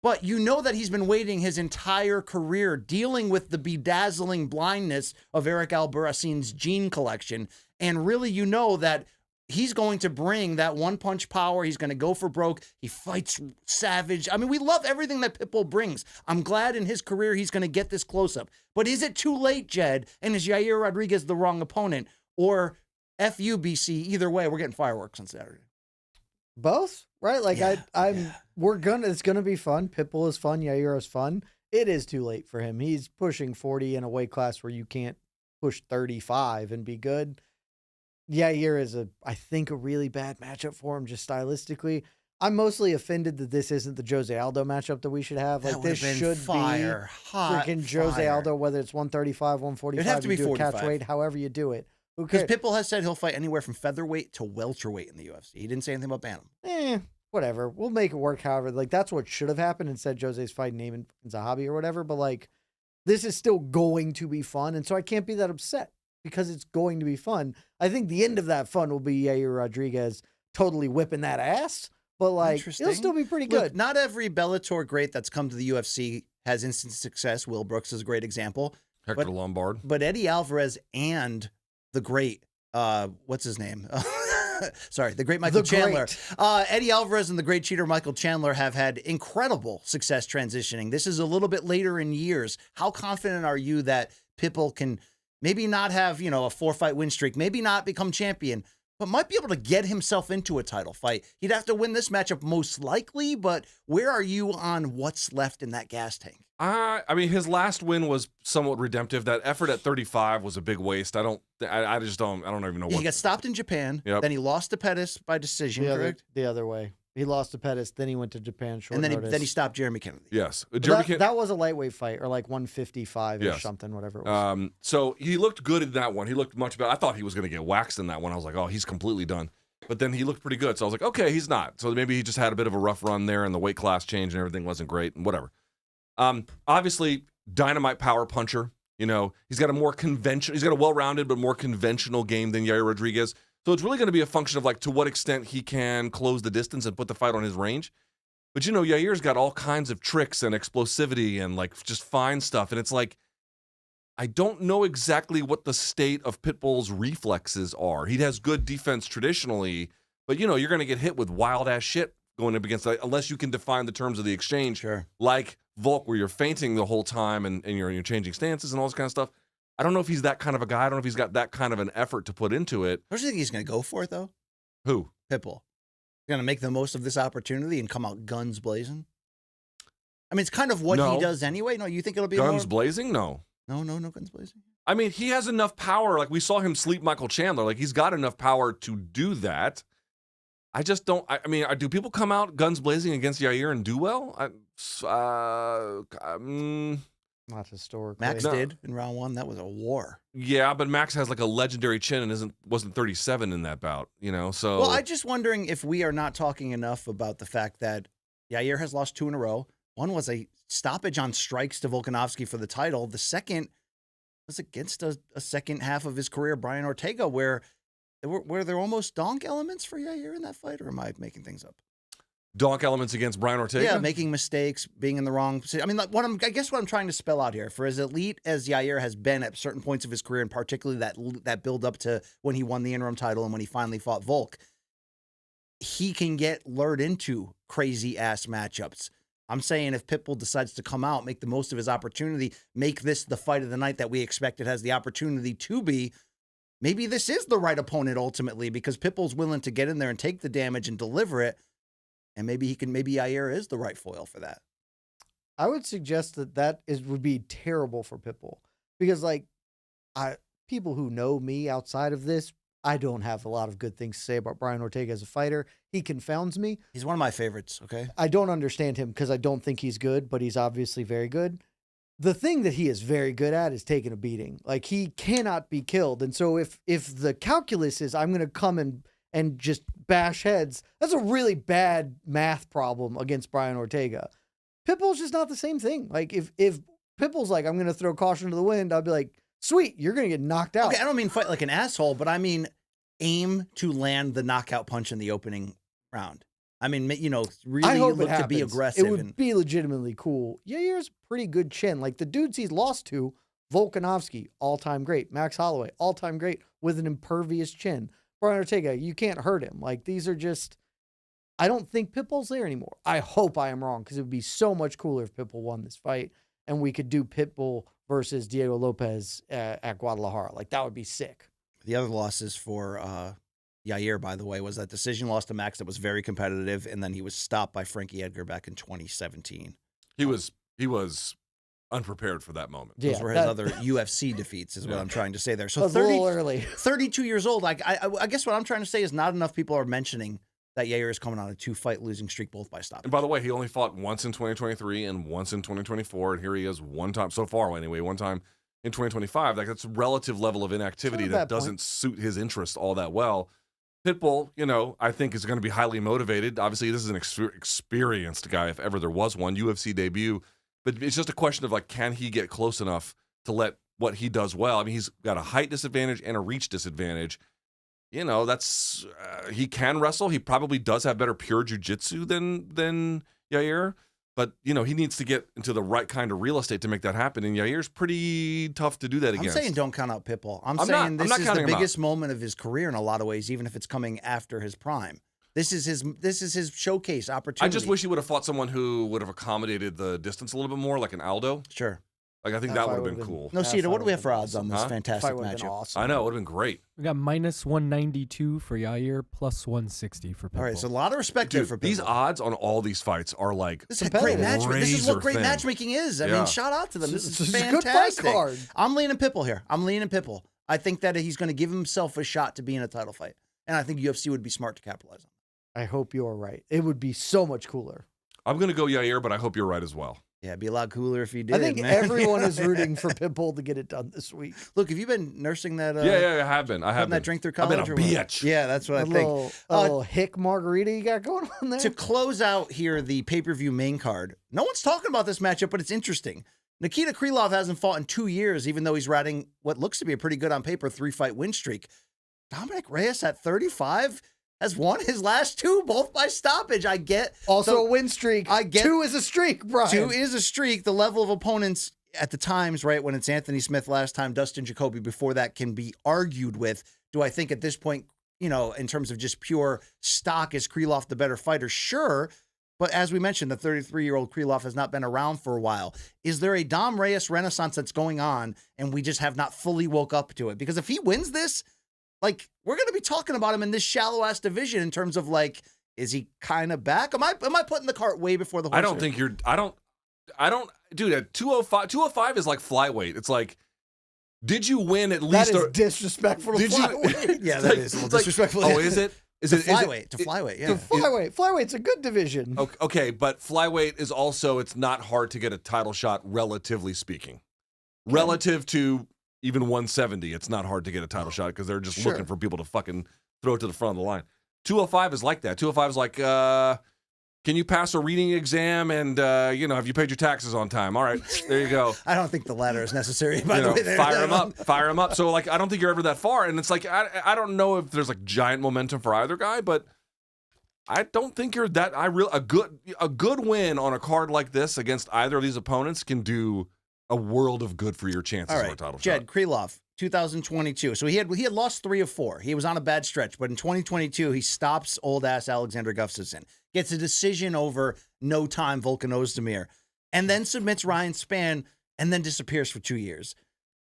S2: But you know that he's been waiting his entire career dealing with the bedazzling blindness of Eric Albarracine's gene collection. And really, you know that he's going to bring that one-punch power. He's going to go for broke. He fights savage. I mean, we love everything that Pitbull brings. I'm glad in his career he's going to get this close-up. But is it too late, Jed? And is Yair Rodríguez the wrong opponent? Or FUBC? Either way, we're getting fireworks on Saturday.
S5: Both, right? Like
S2: Yeah,
S5: it's gonna be fun. Pitbull is fun. Yair is fun. It is too late for him. He's pushing 40 in a weight class where you can't push 35 and be good. Yair is I think a really bad matchup for him, just stylistically. I'm mostly offended that this isn't the Jose Aldo matchup that we should have. Like,
S2: That
S5: this
S2: would've been
S5: should
S2: fire,
S5: be
S2: hot
S5: freaking Jose
S2: fire.
S5: Aldo, whether it's 135, 145,
S2: It'd have to
S5: you
S2: be
S5: do a catch
S2: 45.
S5: weight, however you do it. Who
S2: Because
S5: cares?
S2: Pitbull has said he'll fight anywhere from featherweight to welterweight in the UFC. He didn't say anything about bantam.
S5: Whatever. We'll make it work. However, like, that's what should have happened instead Jose's fighting Naaman Zahabi or whatever. But like, this is still going to be fun. And so I can't be that upset because it's going to be fun. I think the end of that fun will be Yair Rodríguez totally whipping that ass. But like, it'll still be pretty
S2: Look,
S5: good.
S2: not every Bellator great that's come to the UFC has instant success. Will Brooks is a great example.
S3: Hector
S2: But-
S3: Lombard.
S2: But Eddie Alvarez and the great, what's his name? Sorry, the great Michael
S5: The
S2: Chandler.
S5: great.
S2: Eddie Alvarez and the great cheater Michael Chandler have had incredible success transitioning. This is a little bit later in years. How confident are you that Pitbull can maybe not have, a 4-fight win streak, maybe not become champion, but might be able to get himself into a title fight? He'd have to win this matchup most likely, but where are you on what's left in that gas tank?
S3: I mean, his last win was somewhat redemptive. That effort at 35 was a big waste. I don't even know
S2: He
S3: what.
S2: got stopped in Japan.
S3: Yep.
S2: Then he lost to Pettis by decision, correct?
S5: The other way. He lost to Pettis, then he went to Japan short
S2: And then
S5: notice.
S2: he stopped Jeremy Kennedy.
S3: Yes.
S5: But
S3: Jeremy
S5: that was a lightweight fight, or like 155 or
S3: Yes.
S5: something, whatever it was.
S3: So he looked good in that one. He looked much better. I thought he was going to get waxed in that one. I was like, oh, he's completely done. but then he looked pretty good. So I was like, okay, he's not. So maybe he just had a bit of a rough run there, and the weight class change and everything wasn't great, and whatever. Obviously, dynamite power puncher. You know, he's got a well-rounded but more conventional game than Yair Rodríguez. So it's really going to be a function of like to what extent he can close the distance and put the fight on his range. But you know, Yair's got all kinds of tricks and explosivity and like just fine stuff. And it's like, I don't know exactly what the state of Pitbull's reflexes are. He has good defense traditionally, but you know, you're going to get hit with wild ass shit going up against that unless you can define the terms of the exchange.
S2: Sure.
S3: Like Volk, where you're feinting the whole time and you're changing stances and all this kind of stuff. I don't know if he's that kind of a guy. I don't know if he's got that kind of an effort to put into it.
S2: Don't you think he's going to go for it, though?
S3: Who?
S2: Pitbull. He's going to make the most of this opportunity and come out guns blazing? I mean, it's kind of what he does anyway. No, you think it'll be
S3: guns blazing? No.
S2: No guns blazing.
S3: I mean, he has enough power. Like, we saw him sleep Michael Chandler. Like, he's got enough power to do that. I just don't. I mean, do people come out guns blazing against Yair and do well?
S5: Not historically.
S2: Max did in round 1. That was a war.
S3: Yeah, but Max has like a legendary chin and wasn't 37 in that bout, you know? So.
S2: Well, I'm just wondering if we are not talking enough about the fact that Yair has lost 2 in a row. One was a stoppage on strikes to Volkanovski for the title. The second was against a second half of his career, Brian Ortega, where there almost donk elements for Yair in that fight, or am I making things up?
S3: Donk elements against Brian Ortega?
S2: Yeah, making mistakes, being in the wrong position. I mean, I guess what I'm trying to spell out here, for as elite as Yair has been at certain points of his career, and particularly that build up to when he won the interim title and when he finally fought Volk, he can get lured into crazy ass matchups. I'm saying if Pitbull decides to come out, make the most of his opportunity, make this the fight of the night that we expect it has the opportunity to be, maybe this is the right opponent ultimately, because Pitbull's willing to get in there and take the damage and deliver it. And maybe Yair is the right foil for that.
S5: I would suggest that would be terrible for Pitbull, because people who know me outside of this, I don't have a lot of good things to say about Brian Ortega as a fighter. He confounds me.
S2: He's one of my favorites. Okay.
S5: I don't understand him because I don't think he's good, but he's obviously very good. The thing that he is very good at is taking a beating. Like, he cannot be killed. And so if the calculus is I'm going to come and just bash heads, that's a really bad math problem against Brian Ortega. Pitbull's just not the same thing. Like, if Pitbull's like, I'm going to throw caution to the wind, I'll be like, sweet, you're going to get knocked out.
S2: Okay, I don't mean fight like an asshole, but I mean aim to land the knockout punch in the opening round. I mean, you know, really look to be aggressive.
S5: It would be legitimately cool. Yair's pretty good chin. Like, the dudes he's lost to, Volkanovski, all-time great. Max Holloway, all-time great with an impervious chin. Brian Ortega, you can't hurt him. Like, these are just, I don't think Pitbull's there anymore. I hope I am wrong, because it would be so much cooler if Pitbull won this fight and we could do Pitbull versus Diego Lopes at Guadalajara. Like, that would be sick.
S2: The other losses for Yair, by the way, was that decision loss to Max that was very competitive, and then he was stopped by Frankie Edgar back in 2017.
S3: He was unprepared for that moment.
S2: Those were his other UFC defeats, is what I'm trying to say there. So
S5: a little early.
S2: 32 years old. Like, I guess what I'm trying to say is not enough people are mentioning that Yair is coming on a 2-fight losing streak, both by stoppage.
S3: And by the way, he only fought once in 2023 and once in 2024, and here he is one time so far anyway, one time in 2025. Like, that's a relative level of inactivity that doesn't suit his interest all that well. Pitbull, you know, I think is going to be highly motivated. Obviously, this is an experienced guy, if ever there was one, UFC debut. But it's just a question of, like, can he get close enough to let what he does well? I mean, he's got a height disadvantage and a reach disadvantage. You know, that's he can wrestle. He probably does have better pure jiu-jitsu than Yair. But, you know, he needs to get into the right kind of real estate to make that happen. And Yair's pretty tough to do that against.
S2: I'm saying don't count out Pitbull. I'm saying this is the biggest moment of his career in a lot of ways, even if it's coming after his prime. This is his showcase opportunity.
S3: I just wish he would have fought someone who would have accommodated the distance a little bit more, like an Aldo.
S2: Sure.
S3: Like, I think that would have been cool.
S2: No, Cedar, what do we have for odds on this fantastic matchup?
S5: Awesome.
S3: I know, it would have been great.
S6: We got -192 for Yair, +160 for Pitbull.
S2: All right, so a lot of respect there for Pitbull.
S3: These odds on all these fights are like
S2: this is great matchmaking. This is what great matchmaking is. I mean, shout out to them. This is fantastic.
S5: Good fight card.
S2: I'm leaning Pitbull here. I think that he's going to give himself a shot to be in a title fight, and I think UFC would be smart to capitalize on.
S5: I hope you're right. It would be so much cooler.
S3: I'm going to go Yair, but I hope you're right as well.
S2: Yeah, it'd be a lot cooler if he did.
S5: I think
S2: man.
S5: everyone is rooting for Pitbull to get it done this week.
S2: Look, have you been nursing that?
S3: Yeah, I have been. I have
S2: putting
S3: been.
S2: that drink through
S3: I've been
S2: college.
S3: a
S2: or what?
S3: bitch.
S2: Yeah, that's what I think.
S5: Little hick margarita you got going on there.
S2: To close out here, the pay-per-view main card. No one's talking about this matchup, but it's interesting. Nikita Krylov hasn't fought in 2 years, even though he's riding what looks to be a pretty good on paper 3-fight win streak. Dominic Reyes at 35 has won his last 2, both by stoppage. I get
S5: also a win streak.
S2: I get
S5: 2 is a streak, Brian.
S2: 2 is a streak. The level of opponents at the times, right, when it's Anthony Smith last time, Dustin Jacoby before that, can be argued with. Do I think at this point, in terms of just pure stock, is Krylov the better fighter? Sure. But as we mentioned, the 33-year-old Krylov has not been around for a while. Is there a Dom Reyes renaissance that's going on and we just have not fully woke up to it? Because if he wins this, like, we're going to be talking about him in this shallow-ass division in terms of, like, is he kind of back? Am I putting the cart way before the horse?
S3: I don't think you're. I don't. Dude, at 205 is like flyweight. It's like, did you win at least?
S5: That is disrespectful to
S3: Did you-
S5: flyweight.
S2: Yeah, that is a little disrespectful.
S3: Oh, is it? Is it
S2: flyweight? To flyweight, yeah.
S5: To flyweight. Flyweight's a good division.
S3: Okay, but flyweight is also, it's not hard to get a title shot, relatively speaking. Relative to even 170, it's not hard to get a title shot because they're just looking for people to fucking throw it to the front of the line. 205 is like that. 205 is like, can you pass a reading exam and, have you paid your taxes on time? All right, there you go.
S2: I don't think the latter is necessary, by the way.
S3: Fire him up. So, like, I don't think you're ever that far. And it's like, I don't know if there's, like, giant momentum for either guy, but I don't think you're that. A good win on a card like this against either of these opponents can do a world of good for your chances
S2: All
S3: for
S2: right,
S3: a title
S2: Jed
S3: shot.
S2: Krylov, 2022. So he had lost 3 of 4. He was on a bad stretch, but in 2022 he stops old ass Alexander Gustafsson, gets a decision over no time Volkanovski, and then submits Ryan Spann, and then disappears for 2 years.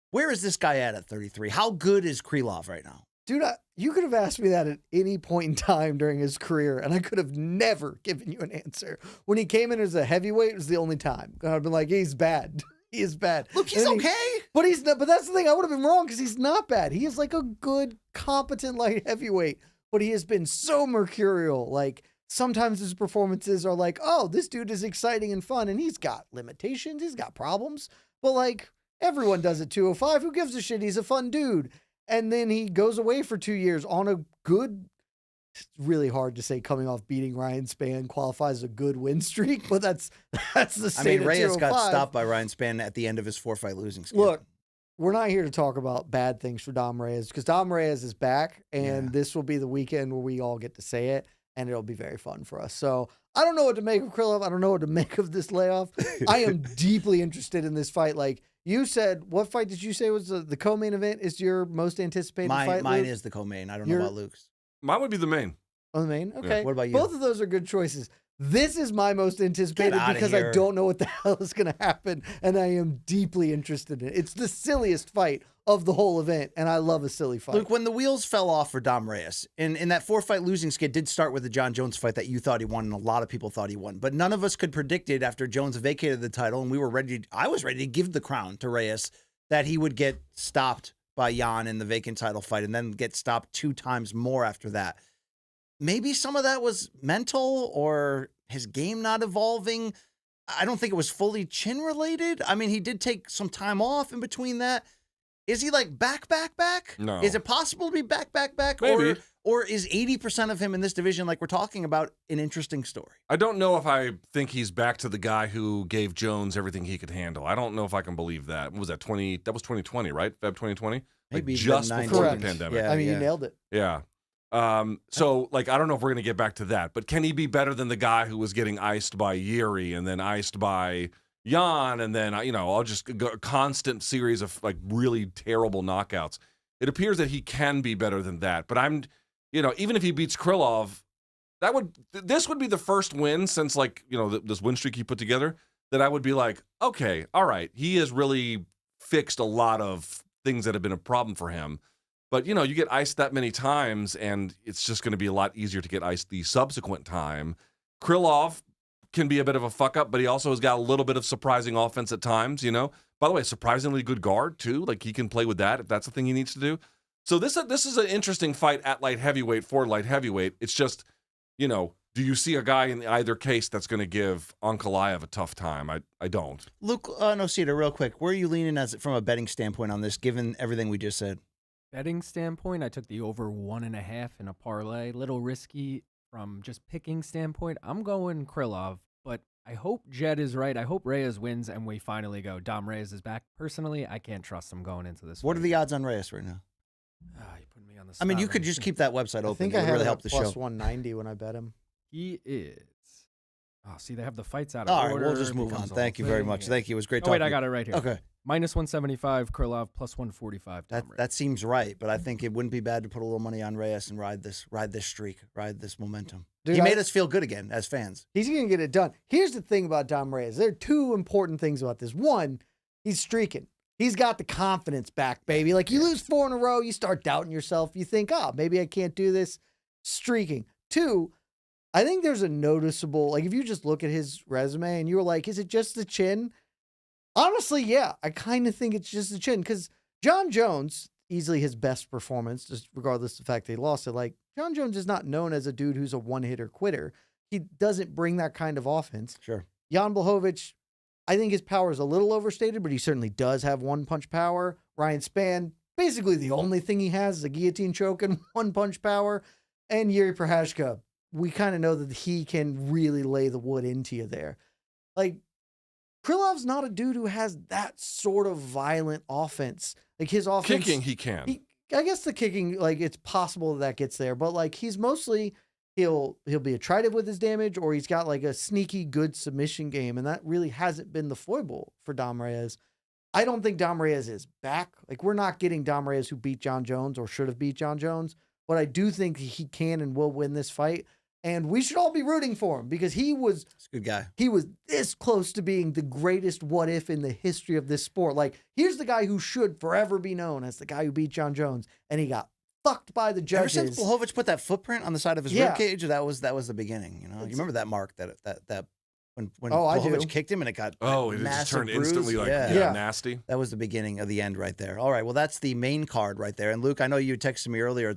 S2: Where is this guy at 33? How good is Krylov right now?
S5: Dude, you could have asked me that at any point in time during his career, and I could have never given you an answer. When he came in as a heavyweight, it was the only time. I'd been like, he's bad. He is bad.
S2: Look, he's okay.
S5: But he's not. But that's the thing. I would have been wrong because he's not bad. He is like a good, competent light heavyweight. But he has been so mercurial. Like, sometimes his performances are like, oh, this dude is exciting and fun, and he's got limitations. He's got problems. But like, everyone does at 205. Who gives a shit? He's a fun dude. And then he goes away for 2 years on a good. It's really hard to say coming off beating Ryan Spann qualifies as a good win streak, but that's the state.
S2: I mean,
S5: of
S2: Reyes got
S5: 205.
S2: stopped by Ryan Spann at the end of his 4-fight losing skid.
S5: Look, we're not here to talk about bad things for Dom Reyes because Dom Reyes is back, and this will be the weekend where we all get to say it, and it'll be very fun for us. So I don't know what to make of Krylov. I don't know what to make of this layoff. I am deeply interested in this fight. Like you said, what fight did you say was the co-main event is your most anticipated fight?
S2: Mine
S5: Luke?
S2: is the co-main. I don't know about Luke's.
S3: Mine would be the main.
S5: On the main? Okay.
S2: What about you?
S5: Both of those are good choices. This is my most anticipated
S2: Get outta
S5: because
S2: here.
S5: I don't know what the hell is going to happen, and I am deeply interested in it. It's the silliest fight of the whole event, and I love a silly fight.
S2: Luke, when the wheels fell off for Dom Reyes, in that 4-fight losing skid did start with the John Jones fight that you thought he won, and a lot of people thought he won. But none of us could predict it after Jones vacated the title, and I was ready to give the crown to Reyes, that he would get stopped by Jan in the vacant title fight, and then get stopped 2 times more after that. Maybe some of that was mental or his game not evolving. I don't think it was fully chin related. I mean, he did take some time off in between that. Is he like back?
S3: No.
S2: Is it possible to be back?
S3: Maybe.
S2: Or is 80% of him in this division, like we're talking about, an interesting story?
S3: I don't know if I think he's back to the guy who gave Jones everything he could handle. I don't know if I can believe that. What was that, 20? That was 2020, right? Feb 2020?
S2: Maybe
S3: just
S2: the 90s.
S3: before the
S5: Correct.
S3: pandemic.
S2: Yeah.
S5: I mean, you nailed it.
S3: Yeah. So, like, I don't know if we're going to get back to that, but can he be better than the guy who was getting iced by Yuri and then iced by Jan and then, I'll just go a constant series of, like, really terrible knockouts? It appears that he can be better than that, but even if he beats Krylov, this would be the first win since, like, this win streak he put together that I would be like, okay, all right, he has really fixed a lot of things that have been a problem for him. But, you get iced that many times, and it's just going to be a lot easier to get iced the subsequent time. Krylov can be a bit of a fuck-up, but he also has got a little bit of surprising offense at times, By the way, surprisingly good guard, too. Like, he can play with that if that's the thing he needs to do. So this is an interesting fight at light heavyweight for light heavyweight. It's just, Do you see a guy in either case that's going to give Ankalaev a tough time? I don't.
S2: Luke Nocita, real quick, where are you leaning from a betting standpoint on this, given everything we just said?
S6: Betting standpoint, I took the over 1.5 in a parlay. Little risky from just picking standpoint. I'm going Krylov, but I hope Jed is right. I hope Reyes wins and we finally go. Dom Reyes is back. Personally, I can't trust him going into this.
S2: What
S6: fight.
S2: are the odds on Reyes right now?
S6: You put me on the
S2: I mean,
S6: spot
S2: you could
S6: right
S2: just
S6: here.
S2: keep that website open.
S5: I think
S2: It
S5: I
S2: would
S5: had
S2: really
S5: him
S2: help
S5: at
S2: the
S5: plus
S2: show.
S5: 190 when I bet him.
S6: He is. Oh, see, they have the fights out of
S2: All right,
S6: order.
S2: we'll just
S6: It
S2: move on.
S6: becomes a
S2: Thank
S6: whole
S2: you very
S6: thing.
S2: much.
S6: Yeah.
S2: Thank you. It was great
S6: Oh,
S2: talking
S6: wait,
S2: to
S6: I
S2: you.
S6: got it right here.
S2: Okay.
S6: Minus 175, Krylov, plus 145.
S2: That seems right, but I think it wouldn't be bad to put a little money on Reyes and ride this streak, ride this momentum.
S5: Dude,
S2: He made us feel good again as fans.
S5: He's going to get it done. Here's the thing about Dom Reyes. There are two important things about this. One, he's streaking. He's got the confidence back, baby. Like, you lose 4 in a row, you start doubting yourself. You think, oh, maybe I can't do this. Streaking. Two, I think there's a noticeable, like, if you just look at his resume and you were like, is it just the chin? Honestly, yeah. I kind of think it's just the chin because John Jones, easily his best performance, just regardless of the fact that he lost it, like, John Jones is not known as a dude who's a one-hitter quitter. He doesn't bring that kind of offense.
S2: Sure.
S5: Jan Blachowicz, I think his power is a little overstated, but he certainly does have one-punch power. Ryan Spann, basically the only thing he has is a guillotine choke and one-punch power. And Yuri Prohashka, we kind of know that he can really lay the wood into you there. Like, Krylov's not a dude who has that sort of violent offense. Like, his offense...
S3: Kicking, he can.
S5: I guess the kicking, like, it's possible that gets there, but, like, he's mostly... He'll be attritive with his damage, or he's got like a sneaky good submission game, and that really hasn't been the foible for Dom Reyes. I don't think Dom Reyes is back. Like, we're not getting Dom Reyes who beat John Jones or should have beat John Jones, but I do think he can and will win this fight, and we should all be rooting for him because he's a good guy. He was this close to being the greatest what if in the history of this sport. Like, here's the guy who should forever be known as the guy who beat John Jones, and he got fucked by the judges.
S2: Ever since Blachowicz put that footprint on the side of his ribcage, that was the beginning. You know, you remember that mark that when Blachowicz kicked him and it got
S3: it just turned instantly like nasty.
S2: That was the beginning of the end right there. All right, well that's the main card right there. And Luke, I know you texted me earlier.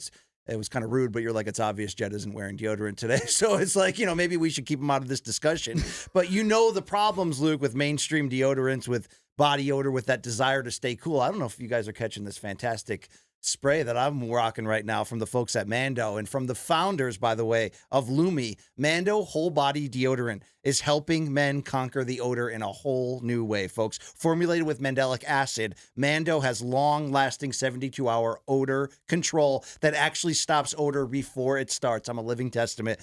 S2: It was kind of rude, but you're like, it's obvious Jed isn't wearing deodorant today. So it's like, you know, maybe we should keep him out of this discussion. But you know the problems, Luke, with mainstream deodorants, with body odor, with that desire to stay cool. I don't know if you guys are catching this fantastic spray that I'm rocking right now from the folks at Mando and from the founders, by the way, of Lumi. Mando Whole Body Deodorant is helping men conquer the odor in a whole new way, folks. Formulated with mandelic acid, Mando has long-lasting 72-hour odor control that actually stops odor before it starts. I'm a living testament.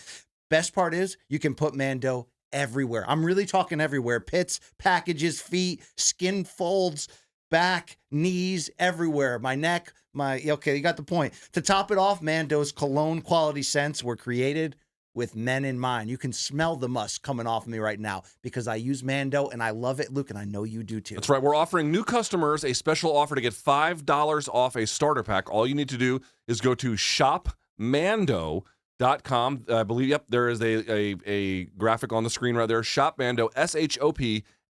S2: Best part is you can put Mando everywhere. I'm really talking everywhere. Pits, packages, feet, skin folds, back, knees, everywhere. My neck, okay, you got the point. To top it off, Mando's cologne quality scents were created with men in mind. You can smell the musk coming off of me right now because I use Mando and I love it, Luke, and I know you do too.
S3: That's right. We're offering new customers a special offer to get $5 off a starter pack. All you need to do is go to shopmando.com. I believe, there is a graphic on the screen right there. Shopmando,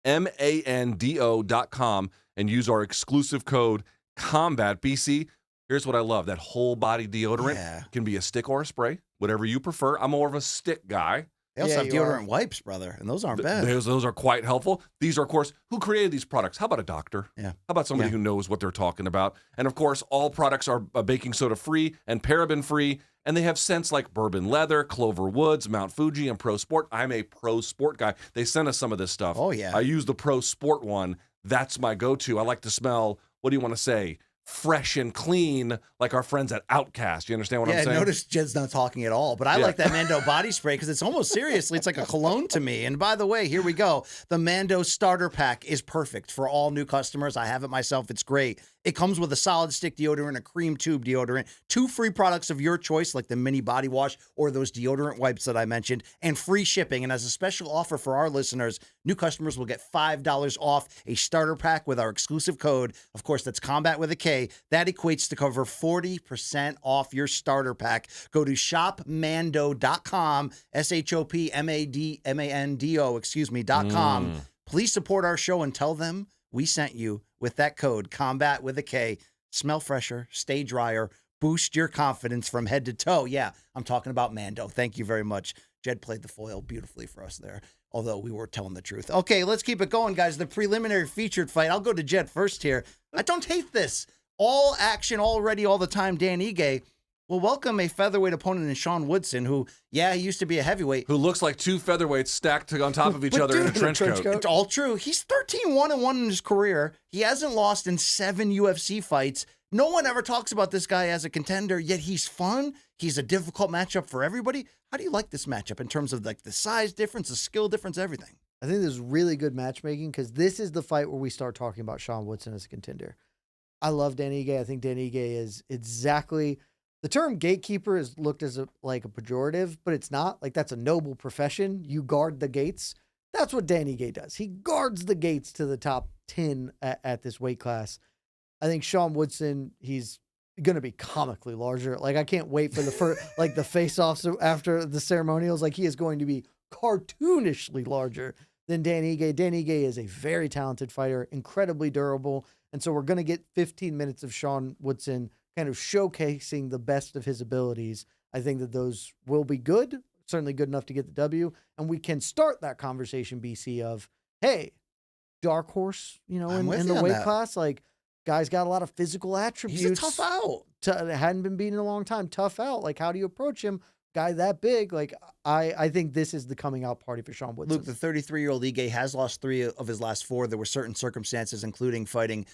S3: shopmando.com, and use our exclusive code COMBAT. BC, here's what I love. That whole body deodorant can be a stick or a spray, whatever you prefer. I'm more of a stick guy.
S2: They also have deodorant wipes, brother, and those aren't bad.
S3: Those are quite helpful. These are, of course, who created these products? How about a doctor?
S2: Yeah.
S3: How about somebody who knows what they're talking about? And, of course, all products are baking soda free and paraben free, and they have scents like bourbon leather, Clover Woods, Mount Fuji, and Pro Sport. I'm a Pro Sport guy. They sent us some of this stuff.
S2: Oh, yeah.
S3: I use the Pro Sport one. That's my go-to. I like to smell, what do you want to say, fresh and clean, like our friends at Outcast. You understand what I'm saying?
S2: Yeah, notice Jed's not talking at all, but I like that Mando body spray because it's almost seriously, it's like a cologne to me. And by the way, here we go. The Mando starter pack is perfect for all new customers. I have it myself. It's great. It comes with a solid stick deodorant, a cream tube deodorant, 2 free products of your choice, like the mini body wash or those deodorant wipes that I mentioned, and free shipping. And as a special offer for our listeners, new customers will get $5 off a starter pack with our exclusive code. Of course, that's COMBAT with a K. That equates to cover 40% off your starter pack. Go to shopmando.com, shopmando.com. Please support our show and tell them we sent you with that code, COMBAT with a K. Smell fresher, stay drier, boost your confidence from head to toe. Yeah, I'm talking about Mando. Thank you very much. Jed played the foil beautifully for us there, although we were telling the truth. Okay, let's keep it going, guys. The preliminary featured fight. I'll go to Jed first here. I don't hate this. All action, already, all the time. Dan Ige will welcome a featherweight opponent in Sean Woodson, who, yeah, he used to be a heavyweight.
S3: Who looks like two featherweights stacked on top of each other in a trench coat.
S2: It's all true. He's 13-1-1 in his career. He hasn't lost in 7 UFC fights. No one ever talks about this guy as a contender, yet he's fun. He's a difficult matchup for everybody. How do you like this matchup in terms of like the size difference, the skill difference, everything?
S5: I think this is really good matchmaking because this is the fight where we start talking about Sean Woodson as a contender. I love Dan Ige. I think Dan Ige is exactly... The term gatekeeper is looked as like a pejorative, but it's not. Like, that's a noble profession. You guard the gates. That's what Dan Ige does. He guards the gates to the top 10 at this weight class. I think Sean Woodson, he's going to be comically larger. Like, I can't wait for the first, like the face-offs after the ceremonials. Like, he is going to be cartoonishly larger than Dan Ige. Dan Ige is a very talented fighter, incredibly durable. And so we're going to get 15 minutes of Sean Woodson kind of showcasing the best of his abilities. I think that those will be good, certainly good enough to get the W. And we can start that conversation, BC, of, hey, dark horse, you know, in the weight class, like, guy's got a lot of physical attributes.
S2: He's a tough out.
S5: Hadn't been beaten in a long time. Tough out. Like, how do you approach him? Guy that big. Like, I think this is the coming out party for Sean Woodson.
S2: Luke, the 33-year-old Ige has lost 3 of his last 4. There were certain circumstances, including fighting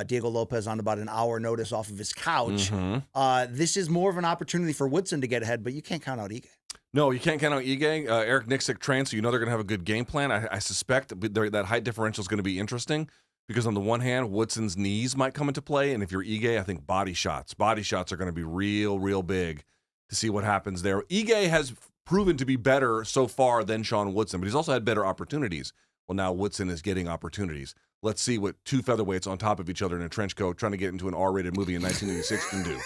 S2: Diego Lopes on about an hour notice off of his couch.
S3: Mm-hmm.
S2: This is more of an opportunity for Woodson to get ahead, but you can't count out Ige.
S3: No, you can't count out Ige. Eric Nixick trains, so you know they're going to have a good game plan. I suspect that height differential is going to be interesting because on the one hand, Woodson's knees might come into play, and if you're Ige, I think body shots are going to be real big to see what happens there. Ige has proven to be better so far than Sean Woodson, but he's also had better opportunities. Well, now Woodson is getting opportunities. Let's see what two featherweights on top of each other in a trench coat trying to get into an R-rated movie in 1986 can do.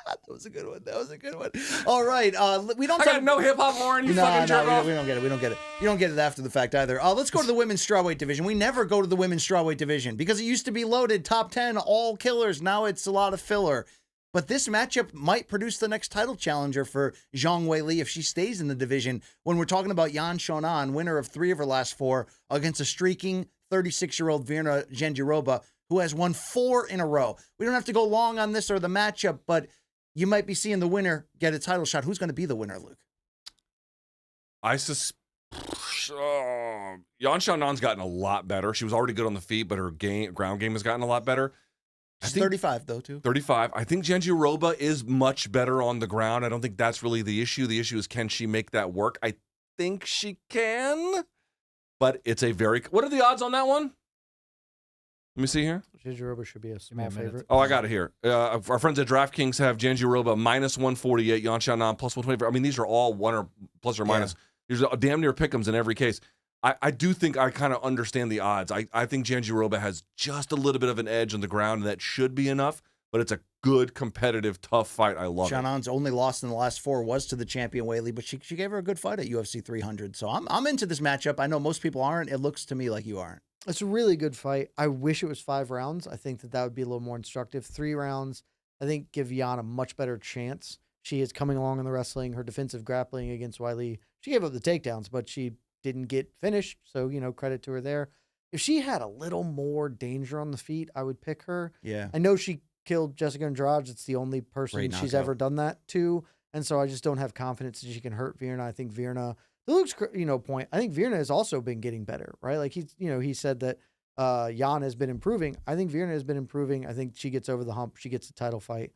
S2: That was a good one. That was a good one. All right. We don't.
S3: I got no hip hop, Lauren. You
S2: no,
S3: fucking jerk off.
S2: We don't get it. We don't get it. You don't get it after the fact either. Let's go to the women's strawweight division. We never go to the women's strawweight division because it used to be loaded, top 10, all killers. Now it's a lot of filler. But this matchup might produce the next title challenger for Zhang Weili if she stays in the division. When we're talking about Yan Xiaonan, winner of 3 of her last 4, against a streaking 36-year-old Virna Jandiroba, who has won 4 in a row. We don't have to go long on this or the matchup, but you might be seeing the winner get a title shot. Who's going to be the winner, Luke?
S3: Yan Xiaonan's gotten a lot better. She was already good on the feet, but her ground game has gotten a lot better.
S2: She's 35, though, too.
S3: 35. I think Jandiroba is much better on the ground. I don't think that's really the issue. The issue is, can she make that work? I think she can, but it's a very... What are the odds on that one? Let me see here.
S5: Jandiroba should be a small favorite.
S3: Oh, I got it here. Our friends at DraftKings have Jandiroba minus 148, Yan Xiaonan plus 125. I mean, these are all one or plus or minus. These are damn near pick'ems in every case. I do think I kind of understand the odds. I think Jandiroba has just a little bit of an edge on the ground, and that should be enough, but it's a good, competitive, tough fight. I love it.
S2: Xiaonan's only loss in the last 4 was to the champion Weili, but she gave her a good fight at UFC 300. So I'm into this matchup. I know most people aren't. It looks to me like you aren't.
S5: It's a really good fight. I wish it was 5 rounds. I think that would be a little more instructive. 3 rounds, I think, give Yan a much better chance. She is coming along in the wrestling. Her defensive grappling against Weili, she gave up the takedowns, but she didn't get finished. So, credit to her there. If she had a little more danger on the feet, I would pick her.
S2: Yeah.
S5: I know she killed Jessica Andrade. It's the only person she's ever done that to. And so I just don't have confidence that she can hurt Virna. I think Virna, to Luke's, point, I think Virna has also been getting better, right? Like he said that Yan has been improving. I think Virna has been improving. I think she gets over the hump. She gets a title fight.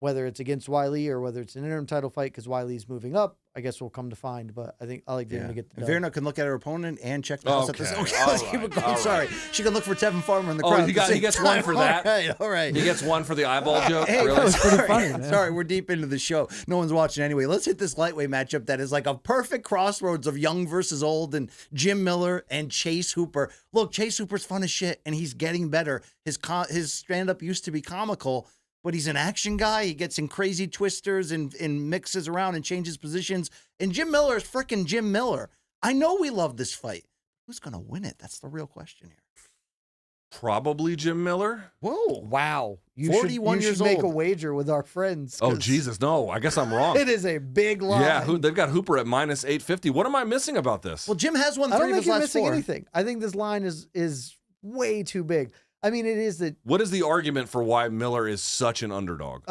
S5: Whether it's against Weili or whether it's an interim title fight because Wiley's moving up, I guess we'll come to find. But I think I like Virna to get the dub.
S2: Virna can look at her opponent and check the house at this. Okay, let's keep it going.
S3: All
S2: Sorry. She can look for Tevin Farmer in the crowd.
S3: He gets one for that.
S2: All right.
S3: He gets one for the eyeball joke.
S2: Hey,
S3: really?
S2: that was
S5: pretty funny, man.
S2: Sorry, we're deep into the show. No one's watching anyway. Let's hit this lightweight matchup that is like a perfect crossroads of young versus old and Jim Miller and Chase Hooper. Look, Chase Hooper's fun as shit, and he's getting better. His stand-up used to be comical, but he's an action guy. He gets in crazy twisters and mixes around and changes positions. And Jim Miller is freaking Jim Miller. I know we love this fight. Who's going to win it? That's the real question here.
S3: Probably Jim Miller.
S2: Whoa.
S5: Wow. You
S2: 41
S5: should
S2: years
S5: make a
S2: old.
S5: wager with our friends.
S3: Oh,
S5: 'cause
S3: Jesus. No, I guess I'm wrong.
S5: It is a big line.
S3: Yeah, they've got Hooper at minus 850. What am I missing about this?
S2: Well, Jim has won
S5: I
S2: 3
S5: don't
S2: of
S5: think
S2: his
S5: you're
S2: last
S5: missing
S2: 4.
S5: anything. I think this line is way too big. I mean, it is that
S3: What is the argument for why Miller is such an underdog?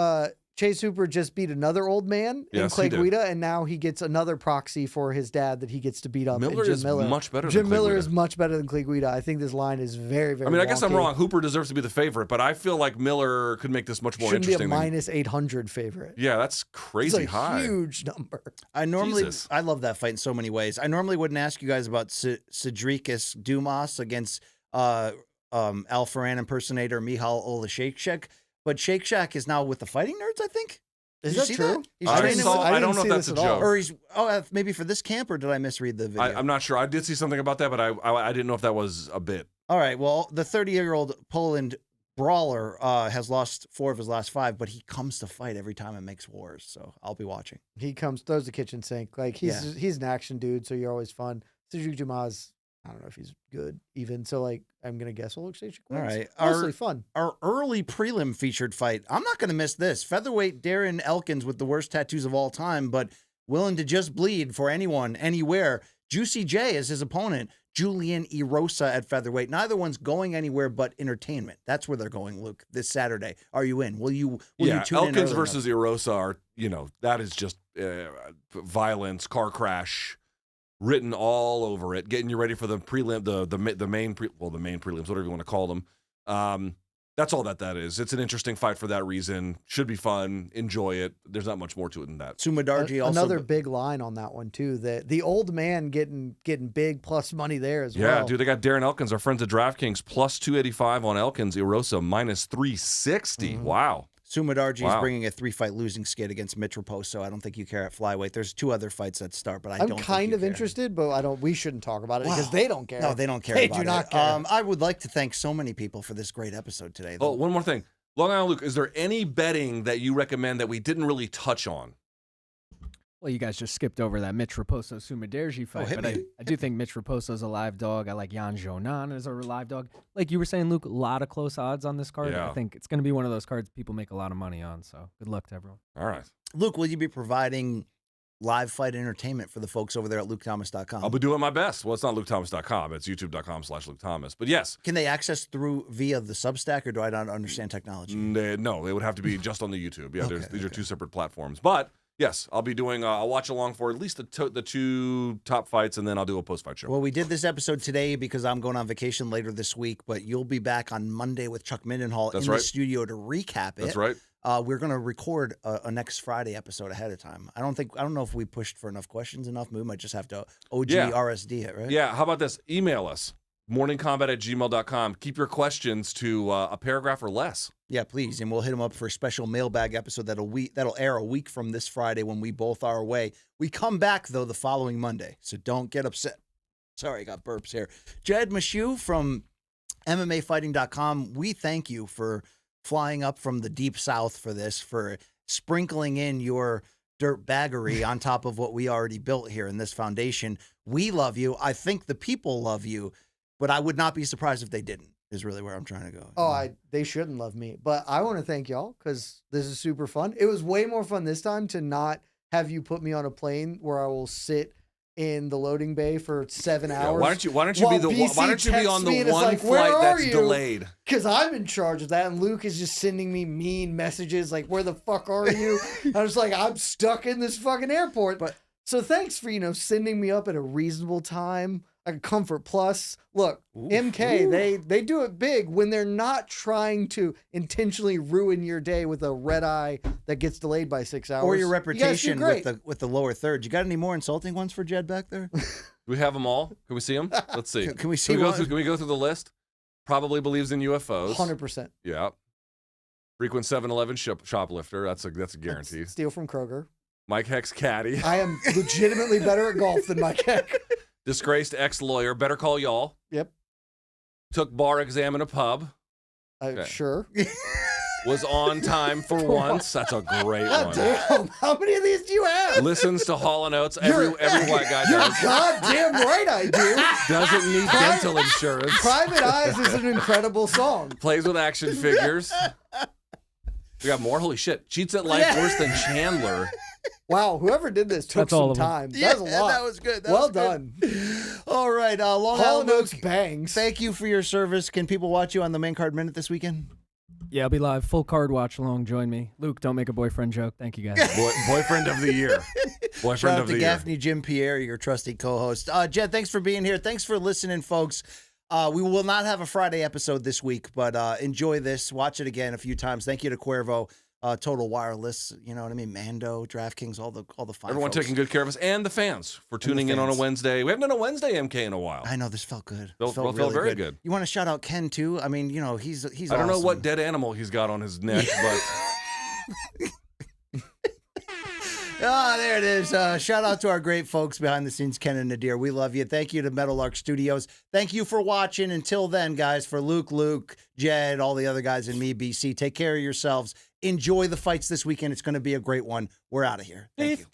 S5: Chase Hooper just beat another old man in
S3: Yes,
S5: Clay
S3: he did.
S5: Guida, and now he gets another proxy for his dad that he gets to beat up.
S3: Miller
S5: in Jim
S3: is
S5: Miller.
S3: much better than
S5: Jim
S3: Clay
S5: Miller
S3: Guida.
S5: is much better than Clay Guida. I think this line is very, very
S3: I mean, I guess I'm
S5: wonky.
S3: wrong. Hooper deserves to be the favorite, but I feel like Miller could make this much more
S5: Shouldn't be a
S3: interesting.
S5: minus 800 favorite.
S3: Yeah, that's
S5: It's
S3: crazy
S5: a
S3: high.
S5: huge number.
S2: I normally,
S3: Jesus.
S2: I love that fight in so many ways. I normally wouldn't ask you guys about Cedricus Dumas against Al Ferran impersonator Michal Olashekshek, but Shake Shack is now with the Fighting Nerds, I think.
S5: Is
S2: Did you
S5: that
S2: see
S5: true?
S2: that? He's
S3: I
S2: training
S3: saw-
S2: with-
S3: I don't
S5: didn't
S3: know if
S5: see
S3: that's
S5: this
S3: a
S5: at all.
S3: joke.
S2: or he's maybe for this camp, or did I misread the video?
S3: I'm not sure. I did see something about that, but I didn't know if that was a bit.
S2: All right. Well, the 30-year-old Poland brawler has lost 4 of his last 5, but he comes to fight every time and makes wars. So I'll be watching.
S5: He comes, throws the kitchen sink. Like he's an action dude, so you're always fun. Cedric Dumas, I don't know if he's good even. So like I'm gonna guess Olashekshik wins.
S2: All right.
S5: Mostly fun.
S2: Our early prelim featured fight. I'm not going to miss this. Featherweight Darren Elkins with the worst tattoos of all time, but willing to just bleed for anyone, anywhere. Juicy J is his opponent. Julian Erosa at featherweight. Neither one's going anywhere but entertainment. That's where they're going, Luke, this Saturday. Are you in? Will you tune in
S3: Elkins
S2: early
S3: versus Erosa are, that is just violence, car crash, written all over it, getting you ready for the prelim, the main prelims, whatever you want to call them. That's all that is. It's an interesting fight for that reason. Should be fun. Enjoy it. There's not much more to it than that.
S2: Sumadarji also.
S5: Another big line on that one too. The old man getting big plus money there as well.
S3: Yeah, dude, they got Darren Elkins, our friends at DraftKings, plus 285 on Elkins. Erosa minus 360.
S5: Mm-hmm.
S3: Wow.
S2: Sumadarji
S3: Wow.
S2: is bringing a 3-fight losing skid against Mitch Raposo. I don't think you care at flyweight. There's 2 other fights that start, but I
S5: I'm
S2: don't.
S5: kind
S2: think you
S5: of
S2: care.
S5: interested, but we shouldn't talk about it because
S2: Wow.
S5: they don't care.
S2: No, they don't care.
S5: They
S2: about
S5: do not
S2: it.
S5: care.
S2: I would like to thank so many people for this great episode today.
S3: Oh, one more thing. Long Island Luke, is there any betting that you recommend that we didn't really touch on?
S6: Well, you guys just skipped over that Mitch Raposo Sumaderji fight,
S2: hit
S6: but
S2: me.
S6: I do think Mitch Raposo's a live dog. I like Jan Jonan as a live dog. Like you were saying, Luke, a lot of close odds on this card.
S3: Yeah.
S6: I think it's going to be one of those cards people make a lot of money on. So good luck to everyone.
S3: All right.
S2: Luke, will you be providing live fight entertainment for the folks over there at LukeThomas.com?
S3: I'll be doing my best. Well, it's not LukeThomas.com. It's youtube.com/LukeThomas. But yes,
S2: Can they access via the Substack, or do I not understand technology?
S3: no, they would have to be just on the YouTube. Yeah,
S2: Okay,
S3: these are 2 separate platforms. But yes, I'll be doing a watch along for at least the 2 top fights, and then I'll do a post-fight show.
S2: Well, we did this episode today because I'm going on vacation later this week, but you'll be back on Monday with Chuck Mindenhall
S3: That's
S2: in the
S3: right.
S2: studio to recap it.
S3: That's right.
S2: We're going to record a next Friday episode ahead of time. I don't know if we pushed for enough questions enough. We might just have to RSD it, right?
S3: Yeah, how about this? Email us, morningcombat@gmail.com. Keep your questions to a paragraph or less.
S2: Yeah, please, and we'll hit them up for a special mailbag episode that'll air a week from this Friday when we both are away. We come back though the following Monday, so don't get upset. Sorry, I got burps here. Jed Meshew from MMAfighting.com. We thank you for flying up from the deep south for this, for sprinkling in your dirt baggery on top of what we already built here in this foundation. We love you. I think the people love you, but I would not be surprised if they didn't. Is really where I'm trying to go.
S5: They shouldn't love me, but I want to thank y'all because this is super fun. It was way more fun this time to not have you put me on a plane where I will sit in the loading bay for 7
S3: Yeah,
S5: hours.
S3: why don't you be on the one
S5: like,
S3: flight that's delayed?
S5: Because I'm in charge of that, and Luke is just sending me mean messages like, "Where the fuck are you?" I was like, "I'm stuck in this fucking airport."
S2: But
S5: so thanks for sending me up at a reasonable time. Like Comfort Plus. Look, MK, they do it big when they're not trying to intentionally ruin your day with a red eye that gets delayed by 6 hours.
S2: or your
S5: You guys do
S2: reputation
S5: great.
S2: with the lower third. You got any more insulting ones for Jed back there?
S3: Do we have them all? Can we see them? Let's see.
S2: Can we see
S3: Can we, go
S2: one?
S3: through, can we go through the list? Probably believes in UFOs.
S5: 100%.
S3: Yeah. Frequent 7-Eleven shoplifter. That's a guarantee.
S5: Steal from Kroger.
S3: Mike Heck's caddy.
S5: I am legitimately better at golf than Mike Heck.
S3: Disgraced ex-lawyer. Better call y'all.
S5: Yep.
S3: Took bar exam in a pub. Okay.
S5: Sure.
S3: was on time for once. That's a great one.
S5: Damn, how many of these do you have?
S3: Listens to Hall & Oates. Every white guy
S5: You're
S3: does.
S5: goddamn right I do.
S3: Doesn't need dental insurance.
S5: Private Eyes is an incredible song.
S3: Plays with action figures. We got more? Holy shit. Cheats at life worse than Chandler.
S5: Wow, whoever did this took
S6: That's all
S5: some
S6: of them.
S5: time. That was a lot.
S2: that was good. That
S5: well
S2: was good.
S5: done.
S2: All right, Long
S5: Hall
S2: Island
S5: & Oates
S2: Luke,
S5: bangs.
S2: thank you for your service. Can people watch you on the Main Card Minute this weekend?
S6: Yeah, I'll be live. Full card watch along. Join me. Luke, don't make a boyfriend joke. Thank you, guys.
S3: Boyfriend of the year. Boyfriend
S2: Shout out
S3: of
S2: to
S3: the year.
S2: Gaffney Jim Pierre, your trusty co-host. Jed, thanks for being here. Thanks for listening, folks. We will not have a Friday episode this week, but enjoy this. Watch it again a few times. Thank you to Cuervo, Total Wireless. You know what I mean? Mando, DraftKings, all the fine
S3: Everyone
S2: folks.
S3: taking good care of us, and the fans for tuning in on a
S2: fans.
S3: Wednesday. We haven't done a Wednesday MK in a while.
S2: I know this felt good.
S3: Felt
S2: really
S3: very good.
S2: You want to shout out Ken too? I mean, he's.
S3: I don't know
S2: awesome.
S3: what dead animal he's got on his neck, but
S2: There it is. Shout out to our great folks behind the scenes, Ken and Nadir. We love you. Thank you to Meadowlark Studios. Thank you for watching. Until then, guys, for Luke, Jed, all the other guys, and me, BC, take care of yourselves. Enjoy the fights this weekend. It's going to be a great one. We're out of here. Thank you.